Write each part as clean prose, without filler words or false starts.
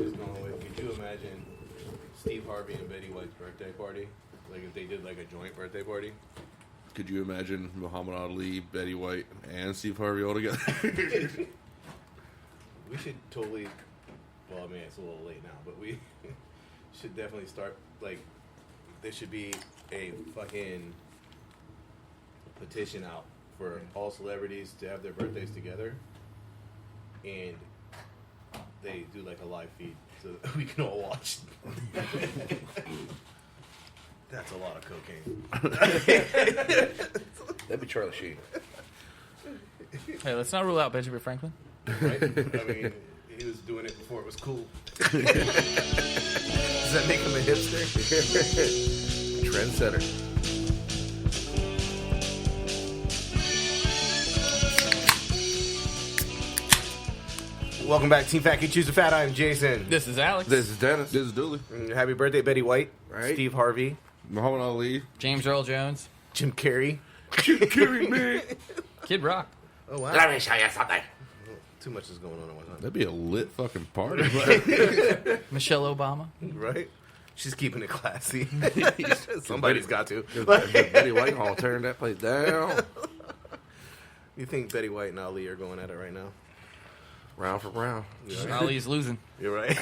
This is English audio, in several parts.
just going with, could you imagine Steve Harvey and Betty White's birthday party? Like if they did like a joint birthday party? Could you imagine Muhammad Ali, Betty White, and Steve Harvey all together? We should totally, well, I mean, it's a little late now, but we should definitely start, like, there should be a fucking petition out for all celebrities to have their birthdays together, and they do, like, a live feed so that we can all watch. That's a lot of cocaine. That'd be Charlie Sheen. Hey, let's not rule out Benjamin Franklin. Right? I mean, he was doing it before it was cool. Does that make him a hipster? Trendsetter. Welcome back, Team Fat Kid Choose a Fat. I'm Jason. This is Alex. This is Dennis. This is Dooley. Happy birthday, Betty White. Right. Steve Harvey. Muhammad Ali. James Earl Jones. Jim Carrey. Carry me. Kid Rock. Oh, wow. Let me show you something. Too much is going on at one time. That'd be a lit fucking party. Michelle Obama. Right? She's keeping it classy. Somebody's got to. Betty White gonna turn that place down. You think Betty White and Ali are going at it right now? Round for round. Ali's losing. You're right.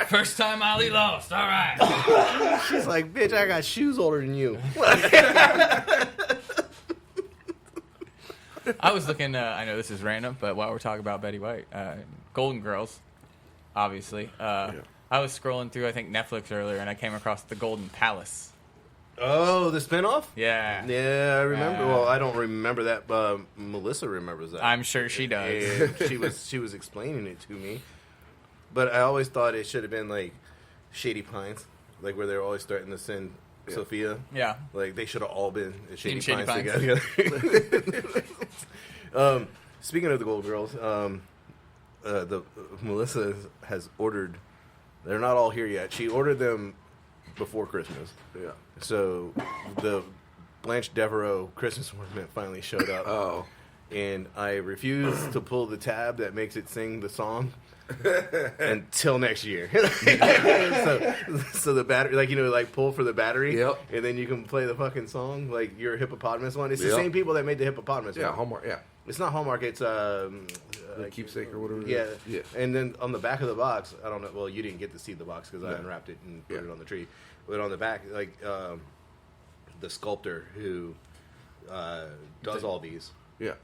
First time Ali lost. All right. She's like, bitch, I got shoes older than you. I was looking, I know this is random, but while we're talking about Betty White, Golden Girls, obviously. I was scrolling through, I think, Netflix earlier, and I came across The Golden Palace. Oh, the spinoff? Yeah. Yeah, I remember. Well, I don't remember that, but Melissa remembers that. I'm sure she does. And she was explaining it to me. But I always thought it should have been like Shady Pines, like where they're always starting to send Sophia. Yeah. Like they should have all been at Shady Shady Pines Pines. together. Speaking of the Gold Girls, the Melissa has ordered. They're not all here yet. She ordered them before Christmas. Yeah. So the Blanche Devereaux Christmas ornament finally showed up. Oh. And I refuse to pull the tab that makes it sing the song until next year. so the battery, like, you know, like pull for the battery. Yep. And then you can play the fucking song, like your hippopotamus one. It's the Yep. same people that made the hippopotamus Yeah, one. Hallmark, yeah. It's not Hallmark, it's The keepsake or whatever it yeah. is. Yeah. And then on the back of the box, I don't know, well, you didn't get to see the box because I No. unwrapped it and put Yeah. it on the tree. But on the back, like, the sculptor who does all these, Yeah.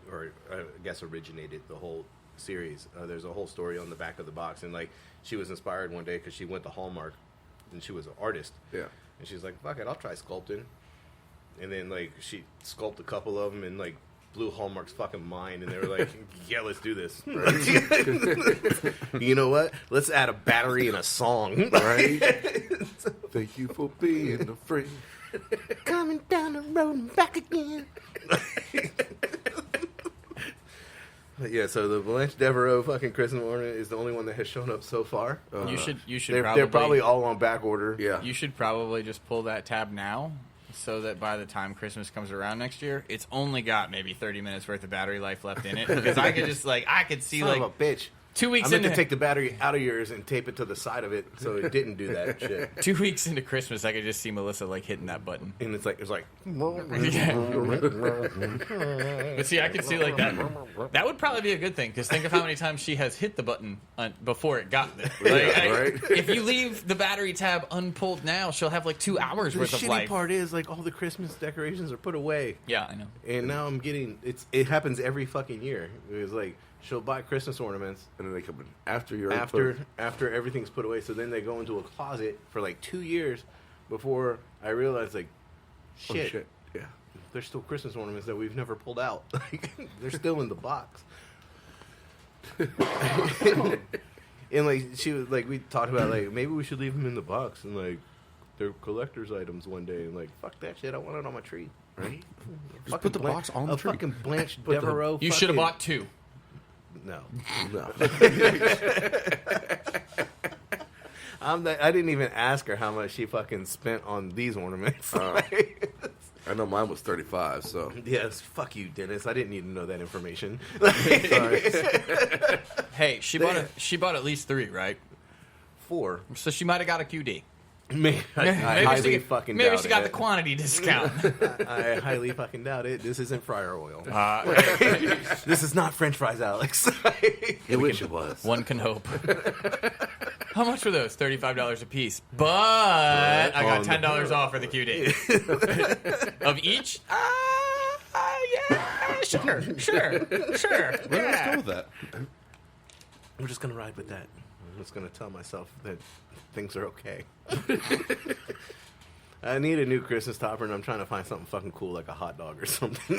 or I guess originated the whole series. There's a whole story on the back of the box, and like she was inspired one day because she went to Hallmark, and she was an artist. Yeah. And she's like, "Fuck it, I'll try sculpting." And then like she sculpted a couple of them, and like blew Hallmark's fucking mind, and they were like, "Yeah, let's do this." You know what? Let's add a battery and a song. Right? Thank you for being a friend. Coming down the road and back again. Yeah, so the Blanche Devereaux fucking Christmas ornament is the only one that has shown up so far. You should They're probably all on back order. Yeah. You should probably just pull that tab now, so that by the time Christmas comes around next year, it's only got maybe 30 minutes worth of battery life left in it. Because I could just I could see Son of a bitch. 2 weeks I meant into to take the battery out of yours and tape it to the side of it so it didn't do that shit. 2 weeks into Christmas, I could just see Melissa hitting that button. And it's like But see, I could see that. That would probably be a good thing, because think of how many times she has hit the button before it got there. Right? If you leave the battery tab unpulled now, she'll have 2 hours the worth of shitty life. part is like all the Christmas decorations are put away. Yeah, I know. And now I'm getting it happens every fucking year. It's like she'll buy Christmas ornaments And then they come in after you're after everything's put away. So then they go into a closet for 2 years before I realize Oh, shit. Yeah. there's still Christmas ornaments that we've never pulled out. They're still in the box. And she was we talked about maybe we should leave them in the box and they're collector's items one day and fuck that shit, I want it on my tree. Right? Just put the box on the tree. Fucking Blanche Devereaux. You should have bought 2. No. No. I didn't even ask her how much she fucking spent on these ornaments. I I know mine was 35. So Yes, fuck you, Dennis. I didn't need to know that information. Hey, she bought at least 3, right? 4. So she might have got a QD. I highly fucking doubt maybe she got it. the quantity discount. I highly fucking doubt it. This isn't fryer oil. This is not French fries, Alex. I wish it was. One can hope. How much were those? $35 a piece. But I got $10 off for the QD. Of each? Yeah, sure. Let's go with that. I'm just gonna ride with that. I'm just gonna tell myself that things are okay. I need a new Christmas topper, and I'm trying to find something fucking cool like a hot dog or something.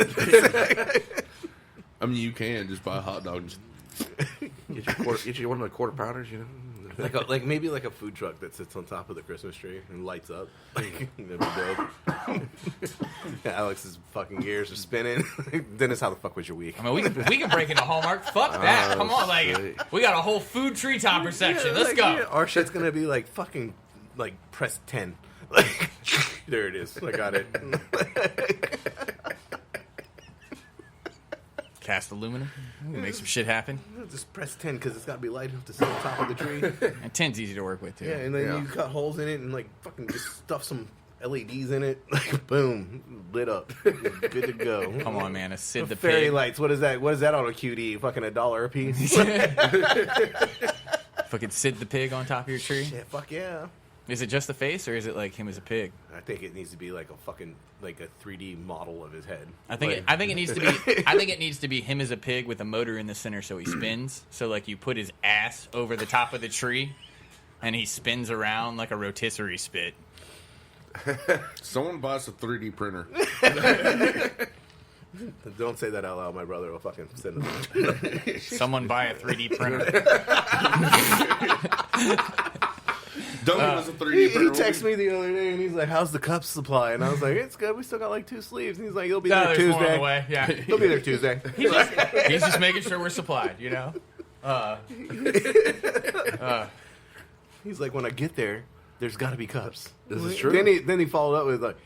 I mean, you can just buy a hot dog. And just Get you one of the quarter pounders, you know. like maybe like a food truck that sits on top of the Christmas tree and lights up. That'd be dope. Alex's fucking gears are spinning. Dennis, how the fuck was your week? I mean, we can break into Hallmark. Fuck that. Come on, like, we got a whole food tree topper section. Let's go. Yeah, our shit's gonna be like fucking like press 10. Like there it is. I got it. Cast aluminum. We can make some shit happen. Just press 10 because it's got to be light enough to sit on top of the tree. And 10's easy to work with, too. Yeah, and then you cut holes in it and like fucking just stuff some LEDs in it. Like boom, lit up, good to go. Come on, man. A Sid the Fairy Pig. lights. What is that? What is that on a QD? Fucking $1 a piece. Fucking Sid the Pig on top of your tree. Shit, fuck yeah. Is it just the face, or is it like him as a pig? I think it needs to be like a fucking like a 3D model of his head. I think it needs to be. I think it needs to be him as a pig with a motor in the center, so he spins. So like you put his ass over the top of the tree, and he spins around like a rotisserie spit. someone buys a 3D printer. Don't say that out loud. My brother will fucking send it. Someone buy a 3D printer. Don't give us a 3D He printer. texted me the other day and he's like, "How's the cup supply?" And I was like, "It's good. We still got like 2 sleeves." And he's like, "You'll be No, there there's more on Tuesday." the way. Yeah, He'll be there Tuesday. he's just making sure we're supplied. You know. He's like, "When I get there, there's got to be cups." This is true. Then he followed up with like,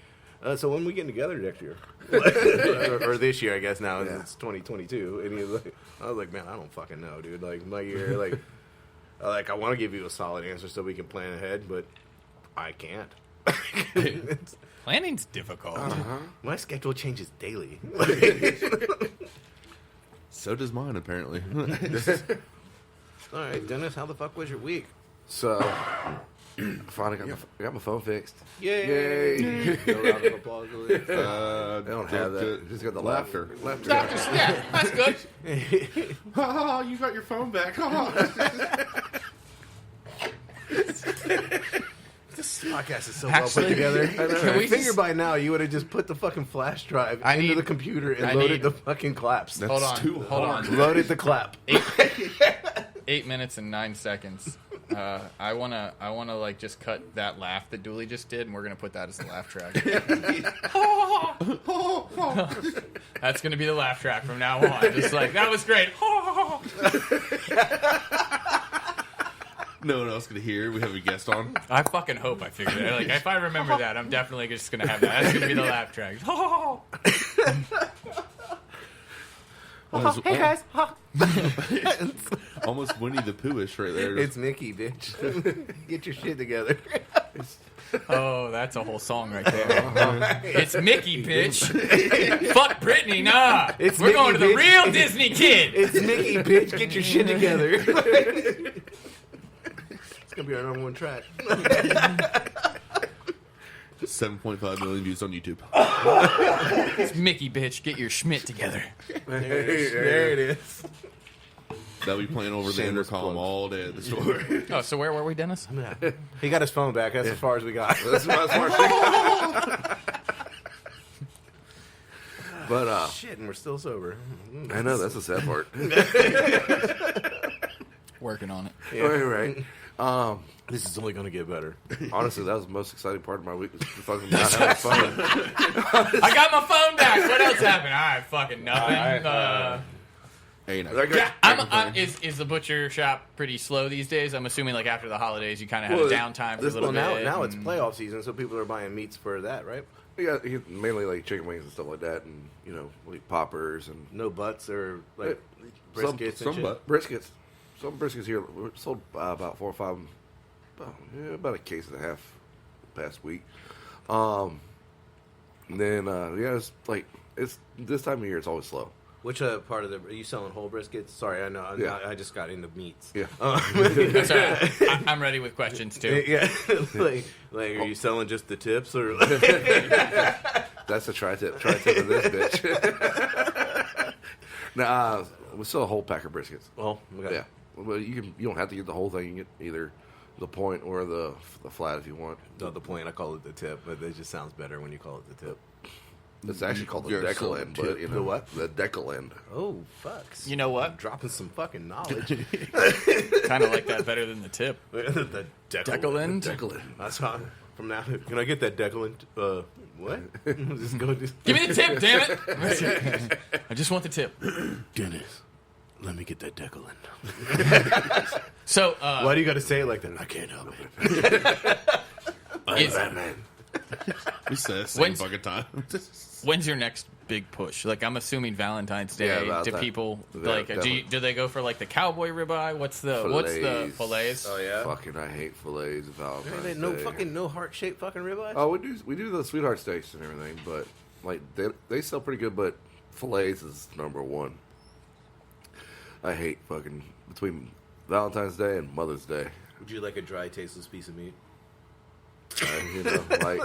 "So when we getting together next year, or this year, I guess now it's 2022." And he's like, "I was like, man, I don't fucking know, dude. Like my year, like I want to give you a solid answer so we can plan ahead, but I can't." Planning's difficult. My schedule changes daily. So does mine, apparently. All right, Dennis, how the fuck was your week? So, finally got my phone fixed. Yay! No round of applause. They don't have that. Just got the Laughter. Laughter. Yeah, that's good. Oh, you got your phone back. This podcast is so Actually, well put together. can we I figure just- by now you would have just put the fucking flash drive into the computer and I loaded need- the fucking claps. That's Hold on. too Hold hard. on. Loaded the clap. 8 minutes and 9 seconds. I wanna like just cut that laugh that Dooley just did, and we're gonna put that as the laugh track. That's gonna be the laugh track from now on. Just like that was great. No one else could hear. We have a guest on. I fucking hope I figured it. Like if I remember that, I'm definitely just gonna have that. That's gonna be the laugh track. Almost, Hey guys. almost Winnie the Pooh-ish right there. It's Mickey, bitch. Get your shit together. Oh, that's a whole song right there. It's Mickey, bitch. Fuck Britney, nah. It's We're Mickey, going to the bitch. real Disney kid. It's Mickey, bitch. Get your shit together. It's gonna be our #1 track. 7.5 million views on YouTube. It's Mickey, bitch. Get your schmidt together. There it is. They'll be playing over the Shameless intercom plug. all day at the store. Oh, so where were we, Dennis? He got his phone back. That's as far as we got. That's my smart thing. But Shit, and we're still sober. I know that's the sad part. Working on it. Right. This is only gonna get better. Honestly, that was the most exciting part of my week. Was fucking not having fun. I got my phone back. What else happened? All right, fucking nothing. Hey, now. Is the butcher shop pretty slow these days? I'm assuming like after the holidays, you kind of have a downtime for a little bit. Now it's playoff season, so people are buying meats for that, right? Yeah, mainly like chicken wings and stuff like that, and like poppers and No butts or like some briskets some and shit. butt. briskets. Some briskets here were sold about 4 or 5, about a case and a half past week. And then it's like it's this time of year. It's always slow. Which part of the... Are you selling whole briskets? Sorry, I know. Yeah. I just got into meats. Yeah. That's all right. I'm ready with questions too. Yeah. like, are you selling just the tips or... That's a tri-tip. Tri-tip of this bitch. Nah, we sell a whole pack of briskets. Well, okay. Yeah. Well, you don't have to get the whole thing. You get either the point or the flat if you want. No, the point, I call it the tip, but it just sounds better when you call it the tip. It's actually called the You're decal so end, tip. but The what? The decal end. Oh, fucks. You know what? Dropping some fucking knowledge. Kind of like that better than the tip. The Decal end? Decal end. That's how... From now... Can I get that decal end? What? Just go... Give me the tip, damn it! I just want the tip. Dennis, let me get that decal end. So, Why do you got to say it like that? I can't help it. I'm Batman. We said the same When's- fucking time. when's your next big push? Like, I'm assuming Valentine's Day. Yeah, Do Valentine. people Yeah, like? definitely. Do they go for like the cowboy ribeye? What's the fillets? Oh, yeah? Fucking, I hate fillets of Valentine's No Day. fucking no heart-shaped fucking ribeye? Oh, we do the sweetheart steaks and everything, but like they sell pretty good. But fillets is number one. I hate fucking between Valentine's Day and Mother's Day. Would you like a dry, tasteless piece of meat? Like,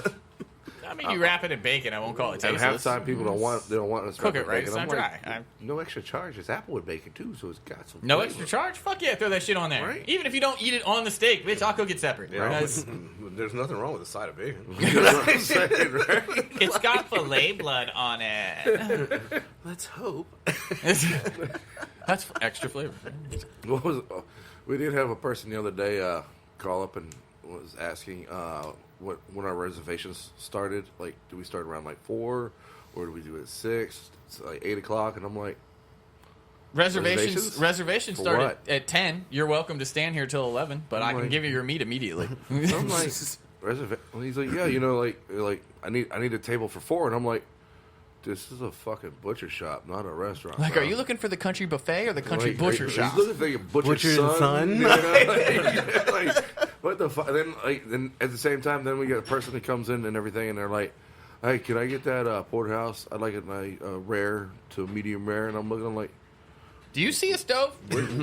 I mean, you wrap it in bacon. I won't call it and tasteless. half the time people don't want us Cook wrapping it right. bacon. It's I'm not like, dry. no extra charge. It's applewood bacon too, so it's got some No flavor. extra charge? Fuck yeah, throw that shit on there. Right. Even if you don't eat it on the steak, bitch, I'll cook it separate. That's- There's nothing wrong with a side of bacon. You know what I'm saying, right? It's got filet blood on it. Let's hope. That's extra flavor. We did have a person the other day call up and was asking when our reservations started. Like, do we start around like 4, or do we do it at 6? It's like 8 o'clock, and I'm like, Reservations For start what? at 10. You're welcome to stand here till 11, but I can like- give you your meat immediately. I'm like, well, he's like, yeah, like I need a table for 4, and I'm like, this is a fucking butcher shop, not a restaurant. Like, bro. are you looking for the country buffet or the country Like, butcher are you shop? looking for your butcher's Butcher's son? son? You know? Like, what the fuck? Then at the same time, then we get a person that comes in and everything, and they're like, hey, can I get that porterhouse? I'd like it rare to medium rare. And I'm looking like, Do you see a stove?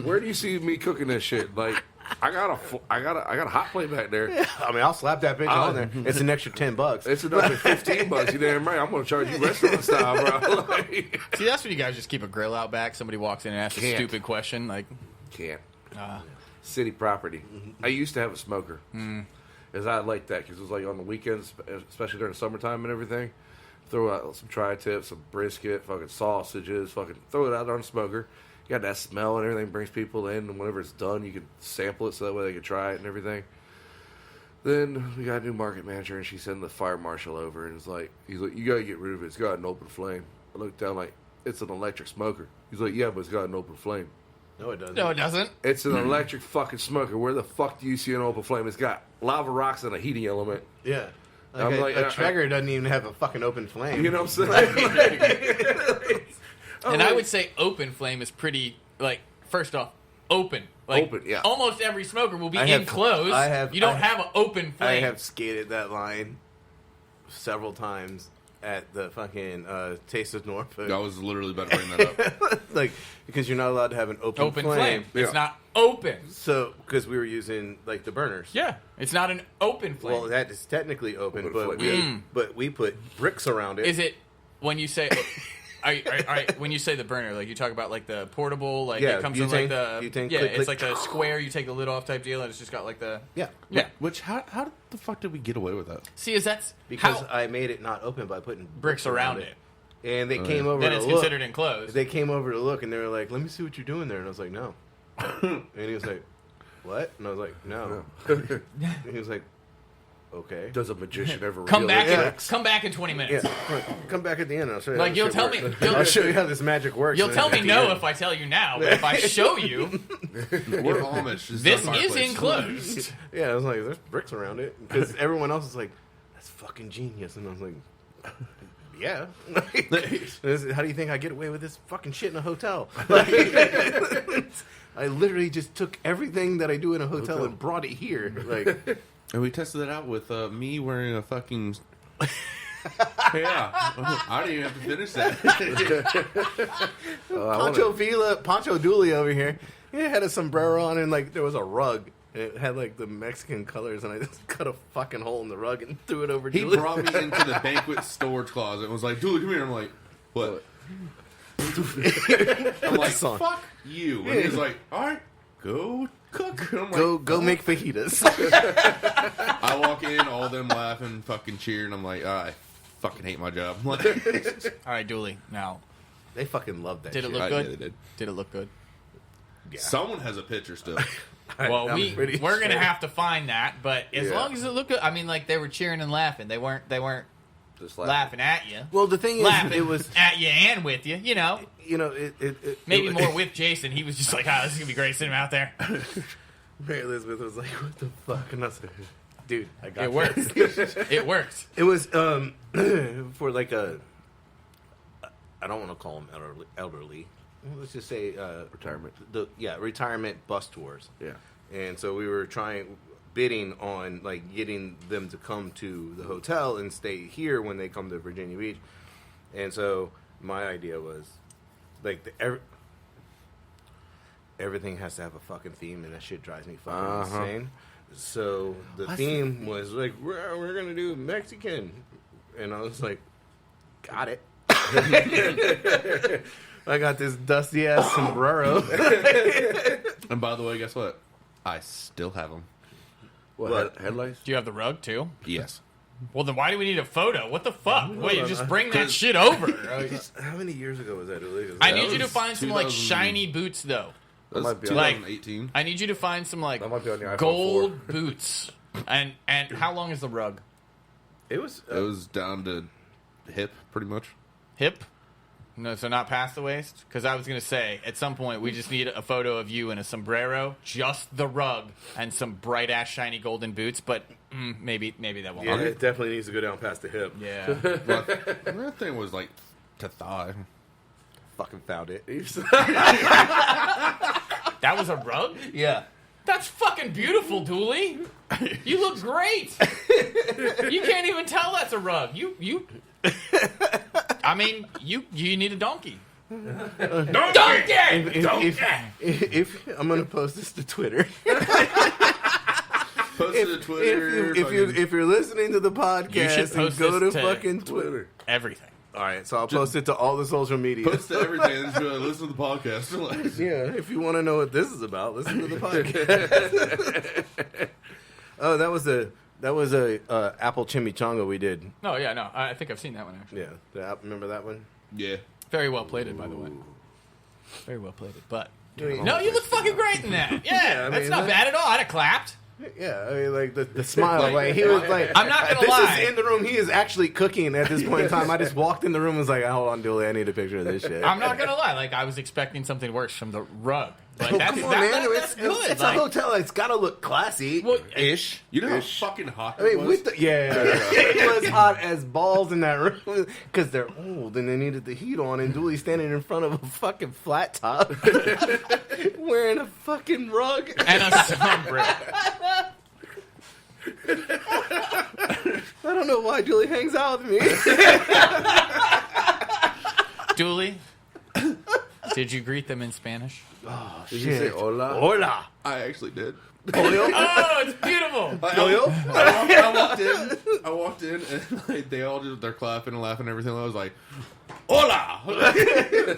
where do you see me cooking this shit? Like, I got a hot plate back there. I mean, I'll slap that bitch on there. It's an extra $10. It's another $15. You damn right. I'm gonna charge you restaurant style, bro. Like, See, that's when you guys just keep a grill out back. Somebody walks in and asks a Can't. stupid question. Like, can't. City property. I used to have a smoker. As I like that because it was like on the weekends, especially during the summertime and everything. Throw out some tri-tips, some brisket, fucking sausages, fucking throw it out on the smoker. You got that smell and everything brings people in, and whenever it's done, you can sample it so that way they can try it and everything. Then we got a new market manager, and she sent the fire marshal over, and he's like, you gotta get rid of it. It's got an open flame. I looked down like, it's an electric smoker. He's like, yeah, but it's got an open flame. No, it doesn't. no, it doesn't. It's an electric fucking smoker. Where the fuck do you see an open flame? It's got lava rocks and a heating element. Yeah. I'm Like like, a Traeger doesn't even have a fucking open flame. You know what I'm saying? And I would say open flame is pretty, like, first off, open. Like, Open, yeah. Almost every smoker will be I have- enclosed. I have- you don't I- have an open I flame. have skated that line several times at the fucking Taste of Norfolk. I was literally about to bring that up. Like, because you're not allowed to have an open, open flame. Yeah. It's not open. So, because we were using, like, the burners. Yeah, it's not an open flame. Well, that is technically open, Open but flame. we put bricks around it. Is it when you say? When you say the burner, like you talk about like the portable, like Yeah, it comes in like butane, the butane, yeah, click, it's click. like a square. You take the lid off type deal, and it's just got like the Yeah. yeah. Which how the fuck did we get away with that? See, is that's Because how I made it not open by putting bricks around it. And they came over Then to it's look. considered enclosed. They came over to look, and they were like, "Let me see what you're doing there." And I was like, "No." And he was like, "What?" And I was like, "No." And he was like, "Okay." Does a magician ever Come reveal back, their Yeah. tricks? come back in 20 minutes. Yeah, come back at the end. And I'll show you. Like, how you'll this tell shit me- works. you'll- I'll show you how this magic works. You'll and tell at me the no end- if I tell you now, but if I show you, We're Amish. this not is fireplace. enclosed. Yeah, I was like, "There's bricks around it," because everyone else was like, "That's fucking genius," and I was like, Yeah. How do you think I get away with this fucking shit in a hotel? Like, I literally just took everything that I do in a hotel and brought it here. Like, And we tested it out with me wearing a fucking... Yeah. I didn't even have to finish that. Pancho Dooley over here. He had a sombrero on and like there was a rug. It had like the Mexican colors, and I just cut a fucking hole in the rug and threw it over. He Dooley. brought me into the banquet storage closet and was like, "Dooley, come here." I'm like, "What?" I'm like, "Fuck you!" And he's like, "All right, go cook." And I'm like, Go make fajitas. I walk in, all them laughing, fucking cheering. I'm like, I fucking hate my job. I'm like, All right, Dooley. Now, They fucking loved that. did it shit. look Yeah, good? they did. Did it look good? Yeah. Someone has a picture still. Well, I'm pretty we're gonna sure. have to find that. But as Yeah. long as it looked good, I mean, like they were cheering and laughing. They weren't Just laughing at you. Well, the thing is, Laughing it was at you and with you. You know, maybe it, more with Jason. He was just like, "Oh, this is gonna be great sitting him out there." Mary Elizabeth was like, "What the fuck?" And I was like, "Dude, I got It this." worked. It worked. It was for like a. I don't want to call them elderly. Let's just say retirement. Retirement bus tours. Yeah. And so we were bidding on like getting them to come to the hotel and stay here when they come to Virginia Beach. And so my idea was like everything has to have a fucking theme, and that shit drives me fucking insane. So the theme was like we're gonna do Mexican, and I was like, got it. I got this dusty ass sombrero. And by the way, guess what? I still have them. What? Headlights? Do you have the rug too? Yes. Well, then why do we need a photo? What the fuck? Wait, you just bring that shit over. How many years ago was that? I need you to was find some like 2000. shiny boots though. That might was be like- 2018. I need you to find some like That might be on your iPhone gold 4. boots. And how long is the rug? It was. It was down to hip, pretty much. Hip? No, so not past the waist? Because I was going to say, at some point, we just need a photo of you in a sombrero, just the rug, and some bright-ass shiny golden boots, but maybe that won't Yeah, work. it definitely needs to go down past the hip. Yeah. But that thing was like to thigh. Fucking found it. That was a rug? Yeah. That's fucking beautiful, Dooley. You look great. You can't even tell that's a rug. You I mean, you need a donkey. Donkey! If I'm gonna post this to Twitter. Post it to Twitter. If you're listening to the You should podcast, and post go to this to fucking Twitter. Everything. All right, so I'll post it to all the social media. Post to everything. Just be like, listen to the podcast. Yeah, if you want to know what this is about, listen to the podcast. Oh, that was a apple chimichanga we did. No, yeah, no. I think I've seen that one, actually. Yeah, remember that one? Yeah. Very well plated, by the way. Very well plated. But Dude, no, you look fucking great in that. Yeah, I that's mean, not bad at all. I'd have clapped. Yeah, I mean, like the smile, like he was like. I'm not gonna this lie. is in the room. He is actually cooking at this point in time. I just walked in the room and was like, "Hold on, Dooley, I need a picture of this shit." I'm not gonna lie. Like I was expecting something worse from the rug. Like Oh, that's, come on, that, man! that's good. It's like, a hotel. It's got to look classy. Well, ish. You know how fucking hot I it mean, was? with the it was hot as balls in that room because they're old and they needed the heat on. And Dooley's standing in front of a fucking flat top, wearing a fucking rug and a sombrero. I don't know why Dooley hangs out with me. Dooley, did you greet them in Spanish? Did you say hola? Hola. I actually did. Oh, it's beautiful. I walked in and like, they all just, they're clapping and laughing and everything. I was like, hola!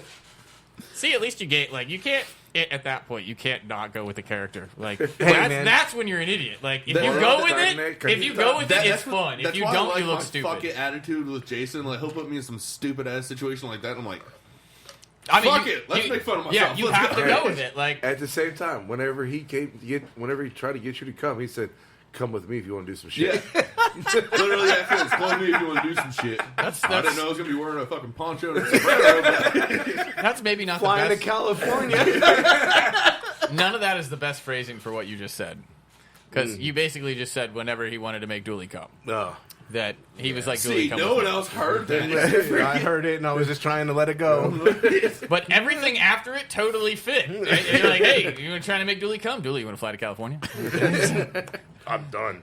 See, at least you get like you can't. At that point, you can't not go with the character. Like man. that's when you're an idiot. Like if That- you go with Carne, it, if you carnita. go with it, it's That's fun. If that's you why I don't, like you look my stupid. fucking attitude with Jason. Like he'll put me in some stupid ass situation like that. And I'm like, I mean, fuck it. Let's make fun of Yeah, myself. you Let's have go. to go with it. Like At the same time, whenever he tried to get you to come, he said, "Come with me if you want to do some shit." Yeah. Literally, that fits. Call me if you want to do some shit. That's I didn't know I was gonna be wearing a fucking poncho and a sombrero. But that's maybe not Flying the to best. California. None of that is the best phrasing for what you just said. Because you basically just said whenever he wanted to make Dooley come. Oh, that he was like, Dooley, See, come no with one me. else heard that. I heard it, and I was just trying to let it go. But everything after it totally fit. And you're like, hey, you trying to make Dooley come? Dooley, you want to fly to California? I'm done.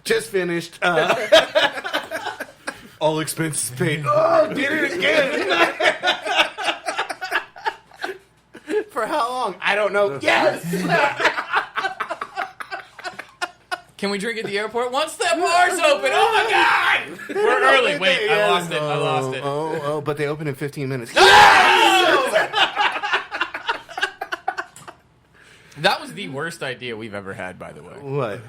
Just finished. All expenses paid. Oh, did it again. For how long? I don't know. Yes. Can we drink at the airport? Once the bar's open, oh my God! We're early. Wait, I lost it. I lost it. Oh, but they open in 15 minutes. That was the worst idea we've ever had, by the way. What?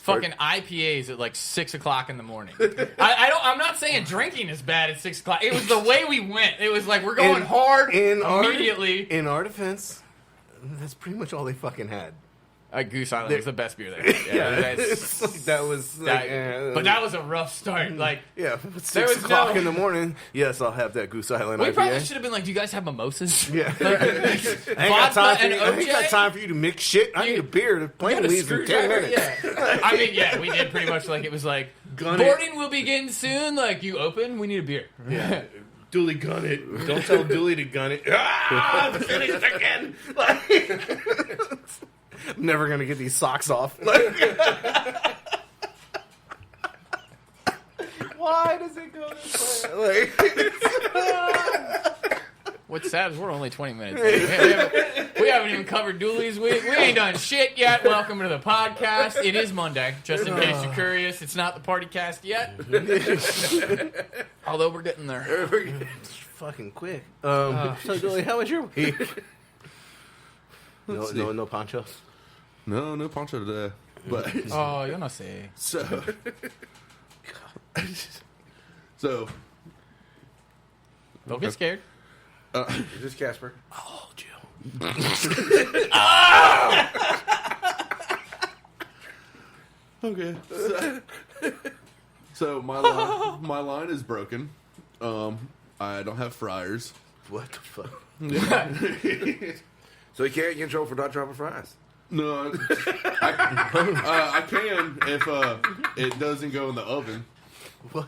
Fucking IPAs at like 6 o'clock in the morning. I'm not saying drinking is bad at 6 o'clock. It was the way we went. It was like we're going hard immediately. In our defense, that's pretty much all they fucking had. Goose Island was the best beer there. Yeah, that was. But that was a rough start. Like, yeah, 6 o'clock in the morning. Yes, I'll have that Goose Island we IPA. probably should have been like, "Do you guys have mimosas?" Yeah, Like, I ain't got time for you to mix shit. I need a beer. The plane leaves in 10 minutes. Yeah. I mean, yeah, we did pretty much like it was like boarding will begin soon. Like you open, we need a beer. Yeah. Dooley, gun it. Don't tell Dooley to gun it. Ah, finished again. I'm never gonna get these socks off. Why does it go this way? What's sad is we're only 20 minutes in. We haven't even covered Dooley's week. We ain't done shit yet. Welcome to the podcast. It is Monday, just in case you're curious. It's not the party cast yet. Although we're getting there. It's fucking quick. So Dooley, how was your week? No ponchos. No pancho today. But Oh, yo no sé. so Don't get scared. Is this Casper? Oh, Jill. okay. So my line is broken. I don't have fryers. What the fuck? So he can't get in trouble for not dropping fries. No, I can if it doesn't go in the oven. What?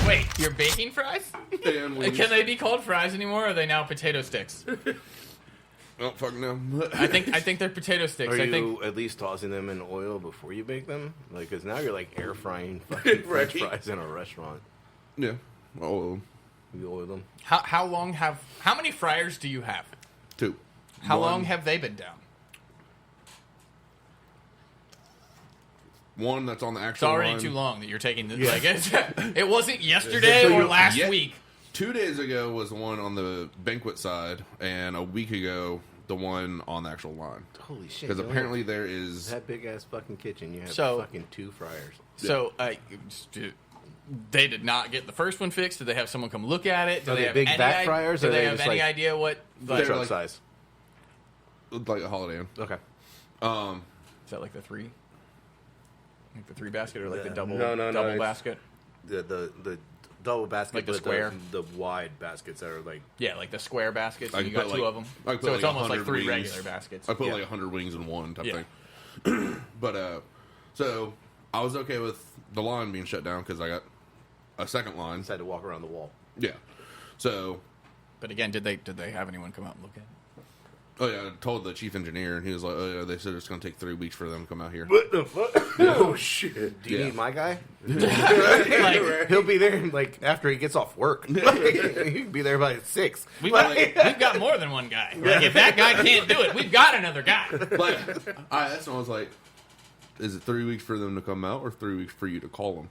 Wait, you're baking fries? And wings. Can they be called fries anymore, or are they now potato sticks? Oh fuck no! I think they're potato sticks. Are I you think at least tossing them in oil before you bake them? Like, because now you're like air frying fucking French fries in a restaurant. Yeah. Oh, You oil them. how many fryers do you have? 2. How One. long have they been down? One that's on the It's actual already line. too long that you're taking this. Like it wasn't yesterday or last week. 2 days ago was the one on the banquet side, and a week ago the one on the actual line. Holy shit! Because you apparently there is. that big ass fucking kitchen. You have So- fucking 2 fryers. So they did not get the first one fixed. Did they have someone come look at it? Do Are they they have big any back fryers, Do or they they have just any like- idea what? Like, Like, truck like- size. Like a Holiday Inn. Okay. is that like the 3? Like the 3 basket or like the double No, double it's- basket? The double basket, Like the but square? the wide baskets that are like. Yeah, like the square baskets. I And you can got put, 2 like- of them. I can put, So it's like, almost like 100 3 wings. regular baskets. I put Yeah. like 100 wings in one type Yeah. thing. But so I was okay with the line being shut down because I got a second line. Just had to walk around the wall. Yeah. So But again, did they have anyone come out and look at it? I told the chief engineer, and he was like, "Oh yeah, they said it's going to take 3 weeks for them to come out here." What the fuck? Oh shit! Do you Yeah. need my guy? Like, He'll be there like after he gets off work. He'll be there by 6. we've got more than one guy. Like, if that guy can't do it, we've got another guy. Like, I asked him, I was like, "Is it 3 weeks for them to come out, or 3 weeks for you to call them?"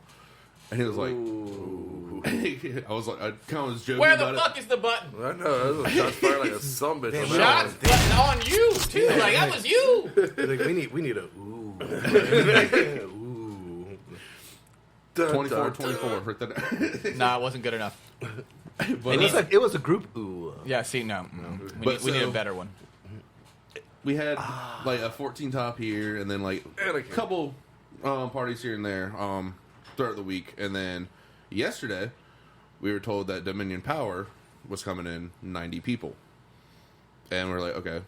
And he was like, Ooh. "I was like, I kind of was joking Where about the fuck is the button? I know. That was a shots fired like a sumbitch. Damn, Shots button on you too. Like that was you. Like, we need a ooh. Ooh. 24-24 hurt that." Nah, it wasn't good enough. But, It was a group ooh. Yeah, see, no. But We need a so- better one. we had like a 14 top here, and then like a couple parties here and there throughout the week, and then yesterday we were told that Dominion Power was coming in 90 people, and we're like, okay,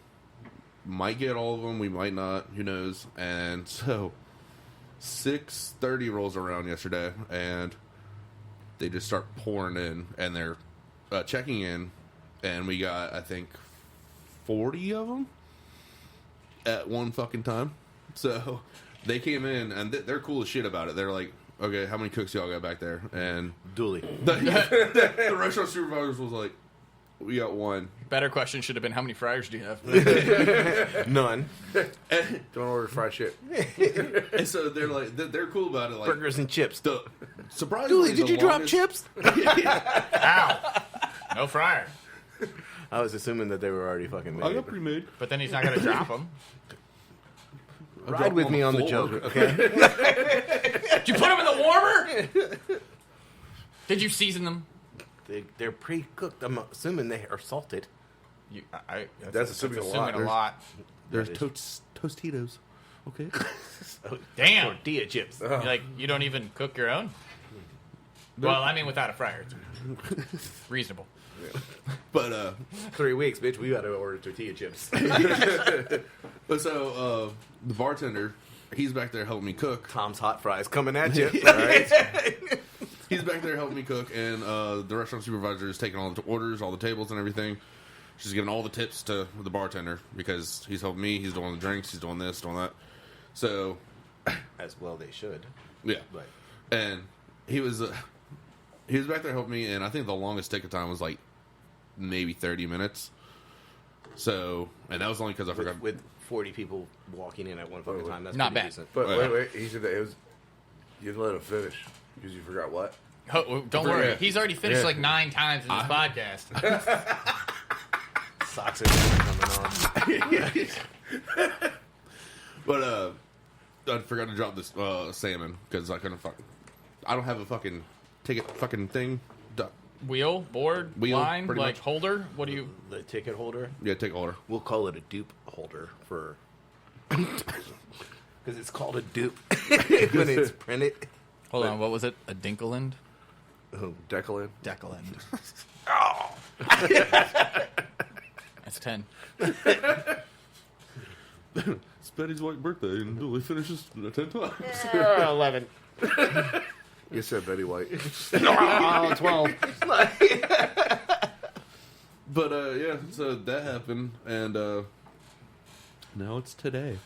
might get all of them, we might not, who knows. And so 6:30 rolls around yesterday, and they just start pouring in, and they're checking in, and we got, I think, 40 of them at one fucking time. So they came in, and they're cool as shit about it. They're like, okay, how many cooks y'all got back there? And Dooley. the restaurant supervisors was like, we got one. Better question should have been, how many fryers do you have? None. Don't order fried shit. And so they're like, they're cool about it. Like, Burgers and chips. Surprisingly, Dooley, did you drop chips? Ow. No fryer. I was assuming that they were already fucking made. I got pre-made. But then he's not going to drop them. Ride with me on the joke, okay? Did you put them in the warmer? Did you season them? They're pre-cooked. I'm assuming they are salted. That's assuming a lot. There's Tostitos. Okay. Damn. Tortilla chips. Like, you don't even cook your own? Well, I mean, without a fryer. It's reasonable. But 3 weeks, bitch. We got to order tortilla chips. but so the bartender, he's back there helping me cook. Tom's hot fries coming at you. All right. He's back there helping me cook, and the restaurant supervisor is taking all the orders, all the tables, and everything. She's giving all the tips to the bartender because he's helping me. He's doing the drinks. He's doing this, doing that. So, As well they should. yeah. But And he was back there helping me, and I think the longest ticket time was like maybe 30 minutes. So, and that was only because I forgot. with 40 people walking in at one fucking time, that's Not pretty bad. decent. But Yeah. wait, he said that it was. You didn't let him finish because you forgot what. Oh, don't worry. Yeah. He's already finished Yeah. like 9 times in this podcast. Socks are coming on. But I forgot to drop this salmon because I couldn't I don't have a fucking ticket fucking thing. Wheel, board, Wheel, line, pretty like much. holder? What do you... The ticket holder. Yeah, ticket order. We'll call it a dupe holder for... Because it's called a dupe when it's printed. Hold on, what was it? A Dinkeland? Oh, Declan. Deckeland. oh. That's 10. It's Betty's white birthday, and Dooley finishes 10 times. 11. You said Betty White. Oh, 12. But yeah, so that happened, and now it's today.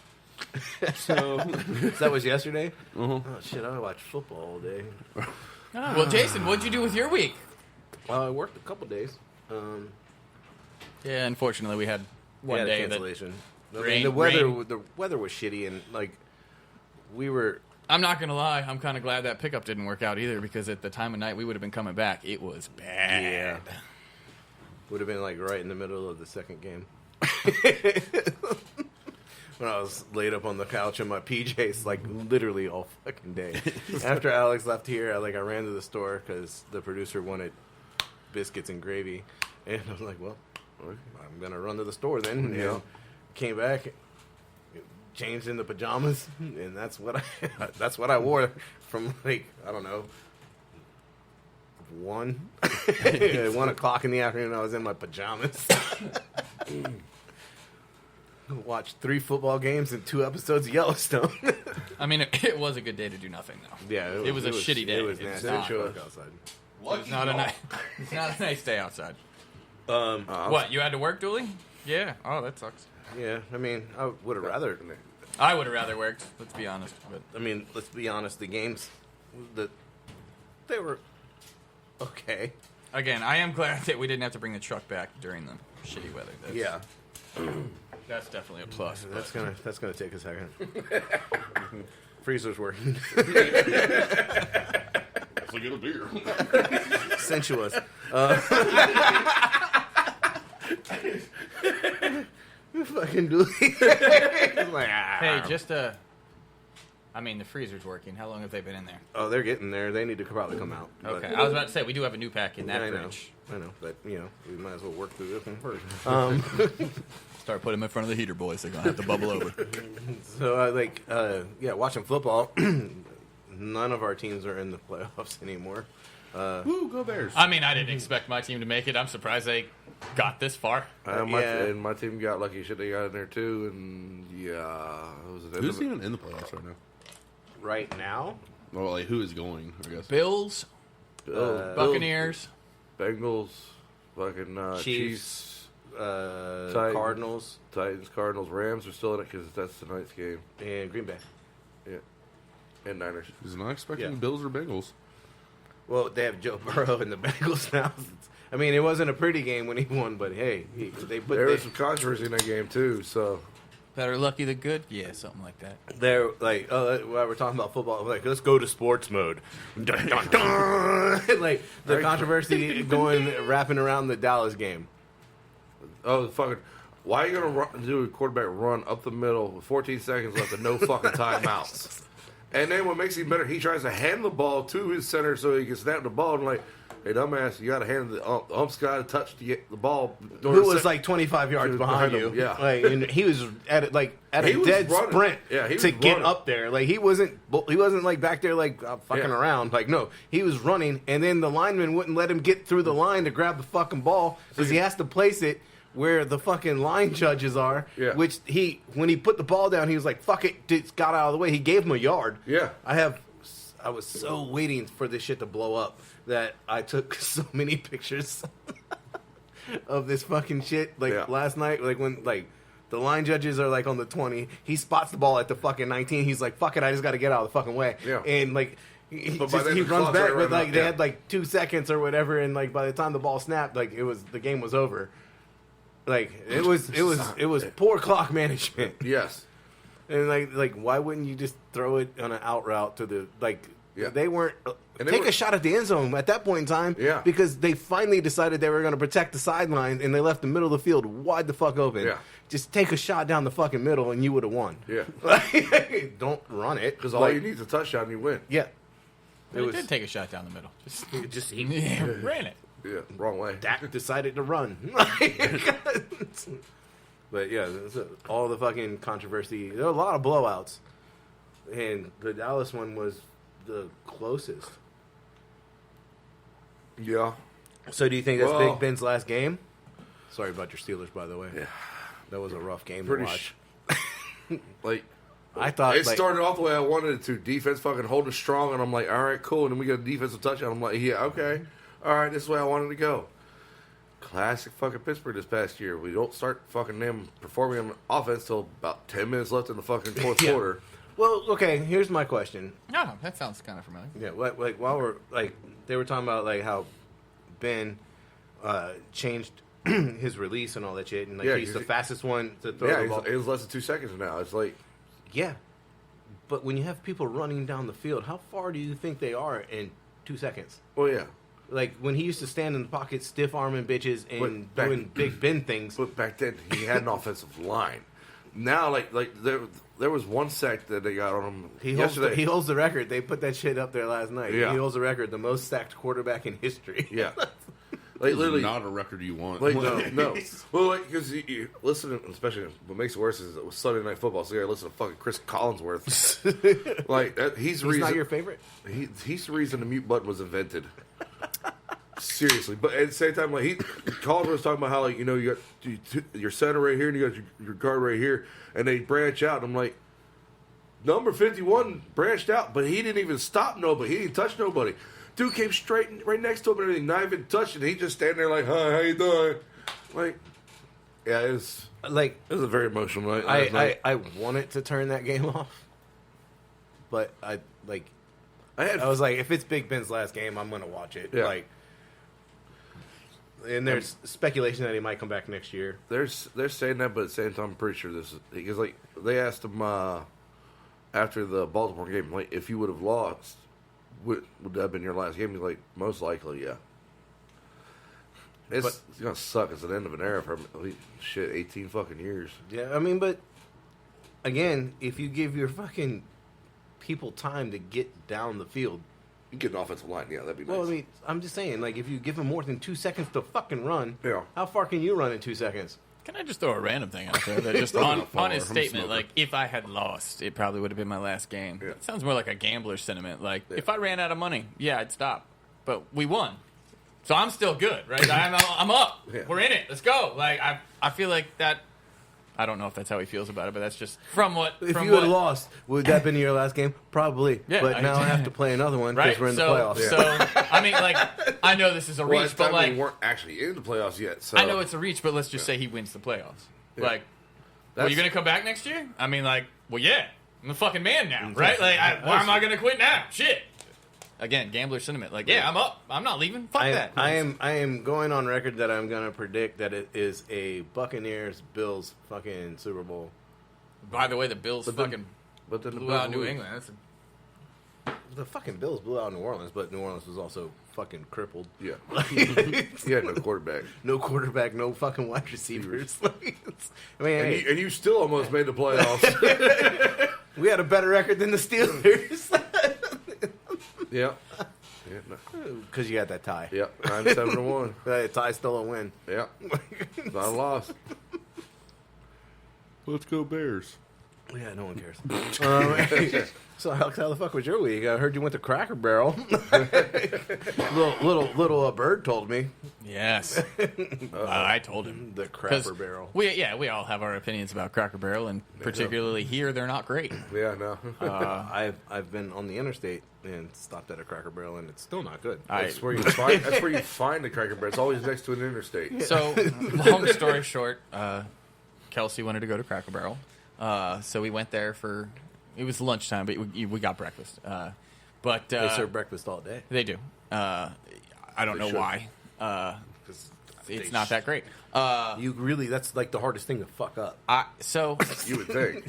So That was yesterday? uh-huh. Oh, shit, I watched football all day. Well, Jason, what'd you do with your week? I worked a couple days. Yeah, unfortunately, we had one yeah, day that... cancellation. I mean, rain- the weather was shitty, and like we were. I'm not going to lie. I'm kind of glad that pickup didn't work out either, because at the time of night we would have been coming back. It was bad. Yeah. Would have been like right in the middle of the second game. When I was laid up on the couch in my PJs, like literally all fucking day. After Alex left here, I ran to the store because the producer wanted biscuits and gravy, and I was like, "Well, I'm gonna run to the store then." You know, came back, changed into pajamas, and that's what I wore from like I don't know. 1 o'clock in the afternoon, I was in my pajamas. Watched 3 football games and 2 episodes of Yellowstone. I mean, it was a good day to do nothing, though. Yeah, It was a shitty day. It was It's nasty. not. Work outside. It's not a nice day outside. Uh-huh. What, you had to work, Dooley? Yeah. Oh, that sucks. Yeah, I mean, I would have rather. I would have rather worked, let's be honest. But I mean, let's be honest. The games, they were okay. again, I am glad that we didn't have to bring the truck back during the shitty weather. That's definitely a plus. That's gonna take a second. Freezer's working. Let's get a beer. Sensuous. Fucking Dooley. Like, Hey, I mean, the freezer's working. How long have they been in there? oh, they're getting there. They need to probably come out. but- Okay, I was about to say, we do have a new pack in that I know, fridge. but we might as well work through this one first. Start putting them in front of the heater, boys. They're going to have to bubble over. So I watching football. None of our teams are in the playoffs anymore. Woo, go Bears. I mean, I didn't expect my team to make it. I'm surprised they got this far. And my team got lucky shit. They got in there too, and it was Who's even in the playoffs right now? right now. Well, like who is going? I guess. Bills, Buccaneers, Bengals, fucking Chiefs, Titans. Cardinals, Cardinals, Rams are still in it because that's tonight's game. and Green Bay. Yeah, and Niners. He's not expecting Yeah. Bills or Bengals. Well, they have Joe Burrow and the Bengals now. I mean, it wasn't a pretty game when he won, but hey, they put There was some controversy in that game too. So better lucky than good. Yeah, something like that. they're like, while we're talking about football, I'm like, let's go to sports mode. Dun, dun, dun. Like the controversy wrapping around the Dallas game. oh fucking. Why are you gonna do a quarterback run up the middle with 14 seconds left and no fucking timeouts? And then what makes it better, he tries to hand the ball to his center so he can snap the ball. And like, hey, dumbass, you got to hand the ump's got to touch the ball. Who was like 25 yards behind you? him, yeah. Like, and he was at a dead running. sprint Yeah, he was to get running. up there. Like he wasn't like back there like fucking around. Like no, he was running, and then the lineman wouldn't let him get through the line to grab the fucking ball because he has to place it where the fucking line judges are. Yeah. Which when he put the ball down, he was like, "Fuck it," just got out of the way. He gave him a yard. Yeah. I was so waiting for this shit to blow up that I took so many pictures of this fucking shit. Like last night, like when like the line judges are like on the 20, he spots the ball at the fucking 19. He's like, "Fuck it, I just got to get out of the fucking way." Yeah. And like he But by then runs the clock's back, already but like running they out. had like 2 seconds or whatever, and like by the time the ball snapped, like the game was over. Like it was poor clock management. Yes. And like why wouldn't you just throw it on an out route to the Yeah. They weren't And they take were- a shot at the end zone at that point in time. Yeah. Because they finally decided they were going to protect the sideline and they left the middle of the field wide the fuck open. Yeah. Just take a shot down the fucking middle and you would have won. Yeah. Like, don't run it Because all you need is a touchdown and you win. Yeah. They did take a shot down the middle. Just He ran it. Yeah, wrong way. Dak decided to run. But yeah, all the fucking controversy. There were a lot of blowouts, and the Dallas one was the closest. Yeah. So do you think that's Well- Big Ben's last game? Sorry about your Steelers, by the way. Yeah. That was a rough game Pretty to watch. Like, I thought it started off the way I wanted it to. Defense fucking hold us strong, and I'm like, all right, cool. And then we get a defensive touchdown. I'm like, yeah, okay. All right, this is the way I wanted to go. Classic fucking Pittsburgh this past year. We don't start fucking them performing on offense till about 10 minutes left in the fucking fourth Yeah. quarter. Well, okay. Here's my question. No, that sounds kind of familiar. Yeah, like while we're like, they were talking about like how Ben changed his release and all that shit, and like Yeah, he's the he's- fastest one to throw Yeah, the ball. it was less than 2 seconds now. It's like, Yeah, but when you have people running down the field, how far do you think they are in 2 seconds? well, yeah. Like when he used to stand in the pocket, stiff arming bitches and But back- doing Big Ben things. But back then, he had an offensive line. Now, like there was one sack that they got on him He holds the record. They put that shit up there last night. Yeah. He holds the record, the most sacked quarterback in history. Yeah. Like, literally. Not a record you want. Like, no. Well, like, because you listen, especially what makes it worse is it was Sunday Night Football, so you gotta listen to fucking Chris Collinsworth. Like, he's the He's reason. not your favorite. He's the reason the mute button was invented. Seriously, but at the same time, like Collinsworth was talking about how, like, you know, you got your center right here and you got your guard right here, and they branch out. And I'm like, number 51 branched out, but he didn't even stop nobody. He didn't touch nobody. Dude came straight right next to him and everything, not even touching. He just standing there like, "Hi, how you doing?" Like, yeah, it was a very emotional night. last night. I wanted to turn that game off, but I I was like, if it's Big Ben's last game, I'm gonna watch it. Yeah. Like, and there's speculation that he might come back next year. they're saying that, but at the same time, I'm pretty sure this is because like they asked him after the Baltimore game, like, if you would have lost, would that have been your last game? He's like, most likely, yeah. It's gonna suck. It's the end of an era for him. 18 fucking years. Yeah, I mean, but again, if you give your fucking people time to get down the field, You get an offensive line, yeah, that'd be nice. well, I mean, I'm just saying, like, if you give them more than 2 seconds to fucking run, Yeah. how far can you run in 2 seconds? Can I just throw a random thing out there? That just Not on far his from statement, smoker. like, if I had lost, it probably would have been my last game. Yeah. That sounds more like a gambler's sentiment. Like, if I ran out of money, yeah, I'd stop. But we won. So I'm still good, right? I'm up. Yeah. We're in it. Let's go. Like, I feel like that I don't know if that's how he feels about it, but that's just from what. If from you had lost, would that have been your last game? Probably. Yeah, but now I have to play another one because right? we're in the playoffs. So I mean, like, I know this is a reach, but like, we weren't actually in the playoffs yet. So I know it's a reach, but let's just say he wins the playoffs. Yeah. Like, are you going to come back next year? I mean, like, well, yeah, I'm the fucking man now, right? Like, why am I going to quit now? Shit. Again, gambler sentiment. Like, yeah, I'm up. I'm not leaving. Fuck that. I am going on record that I'm going to predict that it is a Buccaneers-Bills fucking Super Bowl. By the way, the Bills But fucking then the blew Bills out New lose. England. That's The fucking Bills blew out New Orleans, but New Orleans was also fucking crippled. Yeah, he had no quarterback. No quarterback, no fucking wide receivers. I mean, And, hey, you still almost made the playoffs. we had a better record than the Steelers. Yeah. Yeah. Because you had that tie. Yep. 9-7-1. That tie's still a win. Yep. Not a loss. Let's go Bears. Yeah, no one cares. So Alex, how the fuck was your week? I heard you went to Cracker Barrel. little bird told me. yes. I told him. The 'Cause Cracker Barrel. we all have our opinions about Cracker Barrel, and particularly here, they're not great. Yeah, no. I've been on the interstate and stopped at a Cracker Barrel, and it's still not good. That's where you find. That's where you find the Cracker Barrel. It's always next to an interstate. So, long story short, Kelsey wanted to go to Cracker Barrel, so we went there for. It was lunchtime, but we got breakfast. But They serve breakfast all day. they do. I don't know should. why. It's not that great. That's like the hardest thing to fuck up. So You would think.